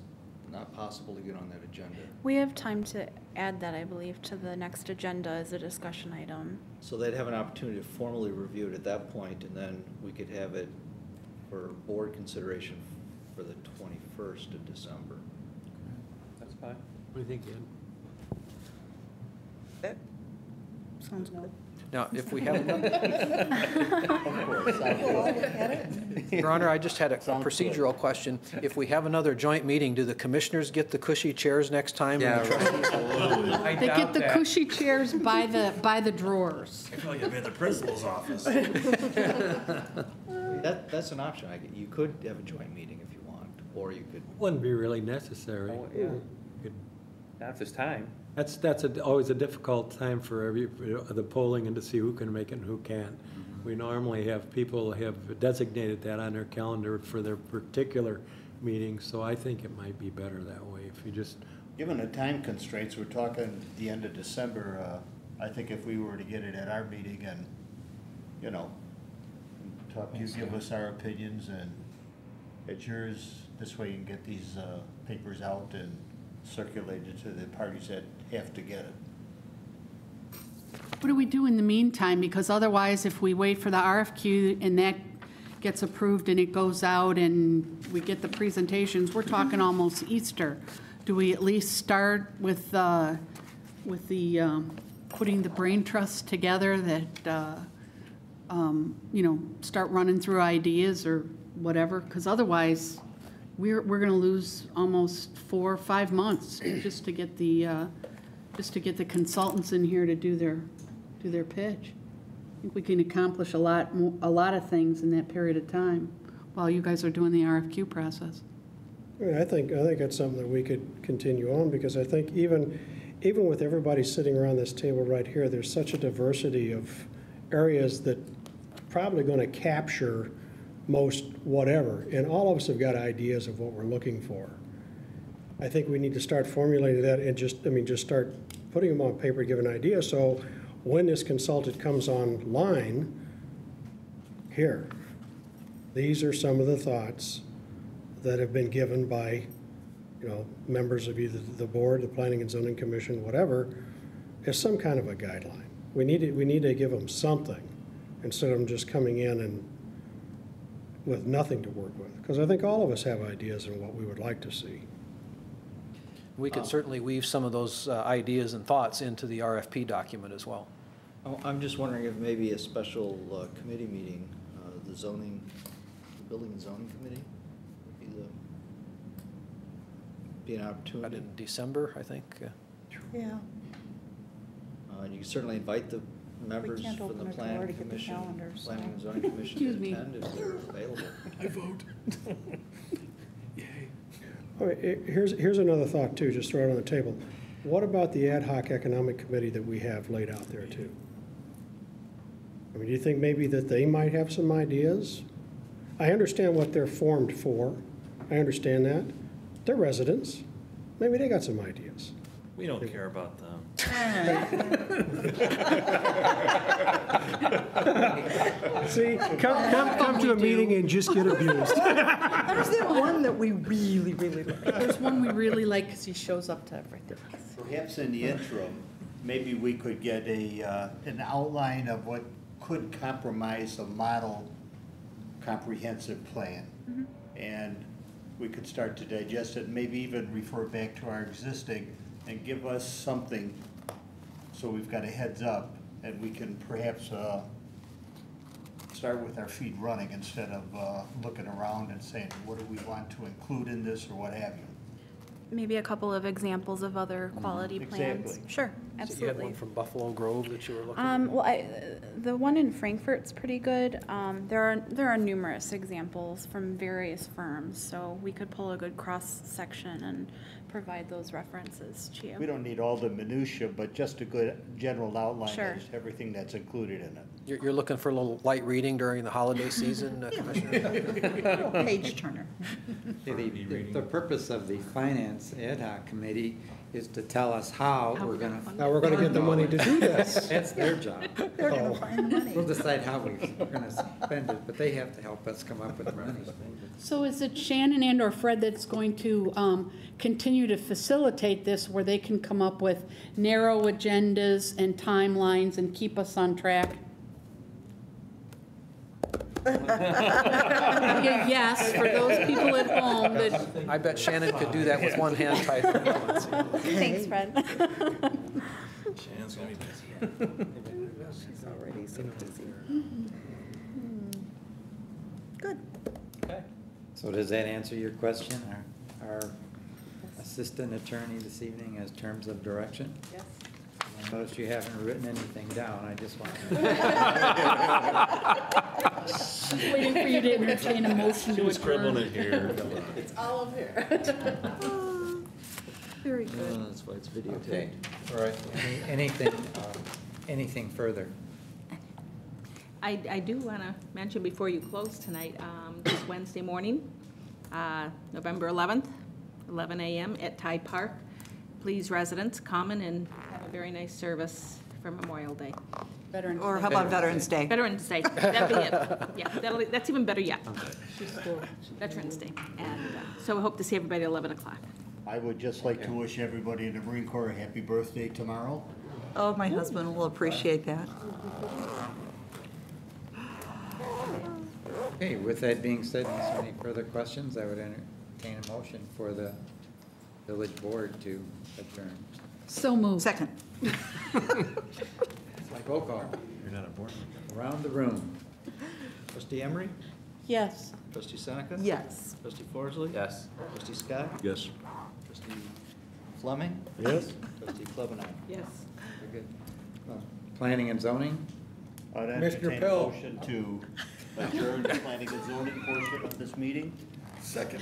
not possible to get on that agenda. We have time to add that, I believe, to the next agenda as a discussion item. So they'd have an opportunity to formally review it at that point, and then we could have it for board consideration for the 21st of December. That's fine. What do you think, Ed? That sounds good. Now, if we have another... Your Honor, I just had a procedural question. If we have another joint meeting, do the commissioners get the cushy chairs next time? Yeah, I They get doubt the that. cushy chairs by the drawers. I feel like I'm at the principal's office. That's an option. You could have a joint meeting if you want, or you could. Wouldn't be really necessary. Oh, yeah. Could- Not this time. That's always a difficult time for the polling and to see who can make it and who can't. We normally have people have designated that on their calendar for their particular meeting, so I think it might be better that way if you just. Given the time constraints, we're talking the end of December, I think if we were to get it at our meeting and, you know, talk, you give us our opinions and at yours, this way you can get these papers out and circulated to the parties that have to get it. What do we do in the meantime? Because otherwise, if we wait for the RFQ and that gets approved and it goes out and we get the presentations, we're talking almost Easter. Do we at least start with the putting the brain trust together that, you know, start running through ideas or whatever? Because otherwise, we're going to lose almost 4 or 5 months just to get the consultants in here to do their pitch. I think we can accomplish a lot of things in that period of time while you guys are doing the RFQ process. I think it's something that we could continue on, because I think even with everybody sitting around this table right here, there's such a diversity of areas that probably going to capture most whatever, and all of us have got ideas of what we're looking for. I think we need to start formulating that and just start putting them on paper, give an idea, so when this consultant comes online, here, these are some of the thoughts that have been given by, you know, members of either the board, the Planning and Zoning Commission, whatever, as some kind of a guideline. We need to give them something instead of them just coming in and with nothing to work with. Because I think all of us have ideas on what we would like to see. We could certainly weave some of those ideas and thoughts into the RFP document as well. I'm just wondering if maybe a special committee meeting, the Building and Zoning Committee, would be an opportunity. In December, I think. Yeah. And you can certainly invite the members can't from open the a door to Planning get the Commission, calendars, so- Planning and Zoning Commission Excuse to me. attend if they're available. I vote. All right, here's another thought too, just throw it on the table. What about the ad hoc economic committee that we have laid out there too? I mean, do you think maybe that they might have some ideas? I understand what they're formed for. I understand that. They're residents. Maybe they got some ideas. We don't care about them. See, come to a meeting and just get abused. There's that one that we really, really like. There's one we really like because he shows up to everything. Perhaps in the interim, maybe we could get an outline of what could compromise a model comprehensive plan. And we could start to digest it, maybe even refer back to our existing and give us something so we've got a heads up and we can perhaps start with our feet running instead of looking around and saying, what do we want to include in this or what have you. Maybe a couple of examples of other quality plans. Exactly. Sure, So you had absolutely. one from Buffalo Grove that you were looking at? Well, the one in Frankfurt's pretty good. There are numerous examples from various firms, so we could pull a good cross-section and provide those references to you. We don't need all the minutia, but just a good general outline Sure. of everything that's included in it. You're looking for a little light reading during the holiday season, Commissioner? Page turner. The purpose of the Finance Ad Hoc Committee is to tell us how we're gonna. Now we're gonna get the money to do this. That's their job. They're going to find the money. We'll decide how we're gonna spend it, but they have to help us come up with the money. So is it Shannon and or Fred that's going to continue to facilitate this where they can come up with narrow agendas and timelines and keep us on track? Yes, for those people at home that. I bet Shannon could do that with one hand tied. Thanks, Fred. Shannon's gonna be busy. She's already so busy. Good. Okay. So does that answer your question? Our assistant attorney this evening has terms of direction? Yes. I notice you haven't written anything down, I just want to. Waiting for you to entertain a motion to Scribbling adjourn. it here. It's all up here. Very good. That's why it's Okay, videotaped. all right. Anything further? I do want to mention before you close tonight, this Wednesday morning, November 11th, 11 a.m. at Tide Park. Please, residents, come in and have a very nice service for Memorial Day. Veterans Or Day. how about Veterans Day? Veterans Day, that'll be it. Yeah, that's even better yet. Veterans Day. And so we hope to see everybody at 11 o'clock. I would just like to wish everybody in the Marine Corps a happy birthday tomorrow. Oh, my husband will appreciate that. Okay, with that being said, unless any further questions, I would entertain a motion for the village board to adjourn. So moved. Second. It's like roll call, You're not a board member. around the room. Trustee Emery? Yes. Trustee Seneca? Yes. Trustee Forsley? Yes. Trustee Scott? Yes. Trustee Fleming? Yes. Trustee Klebanow? Yes. Very good. Planning and zoning? I'd Commissioner entertain a Pill. motion to adjourn the planning and zoning portion of this meeting. Second.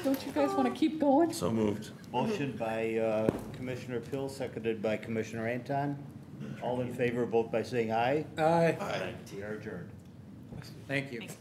Don't you guys want to keep going? So moved. Motion by Commissioner Pill, seconded by Commissioner Anton. All in favor, vote by saying aye. Aye. We are adjourned. Thank you. Thanks.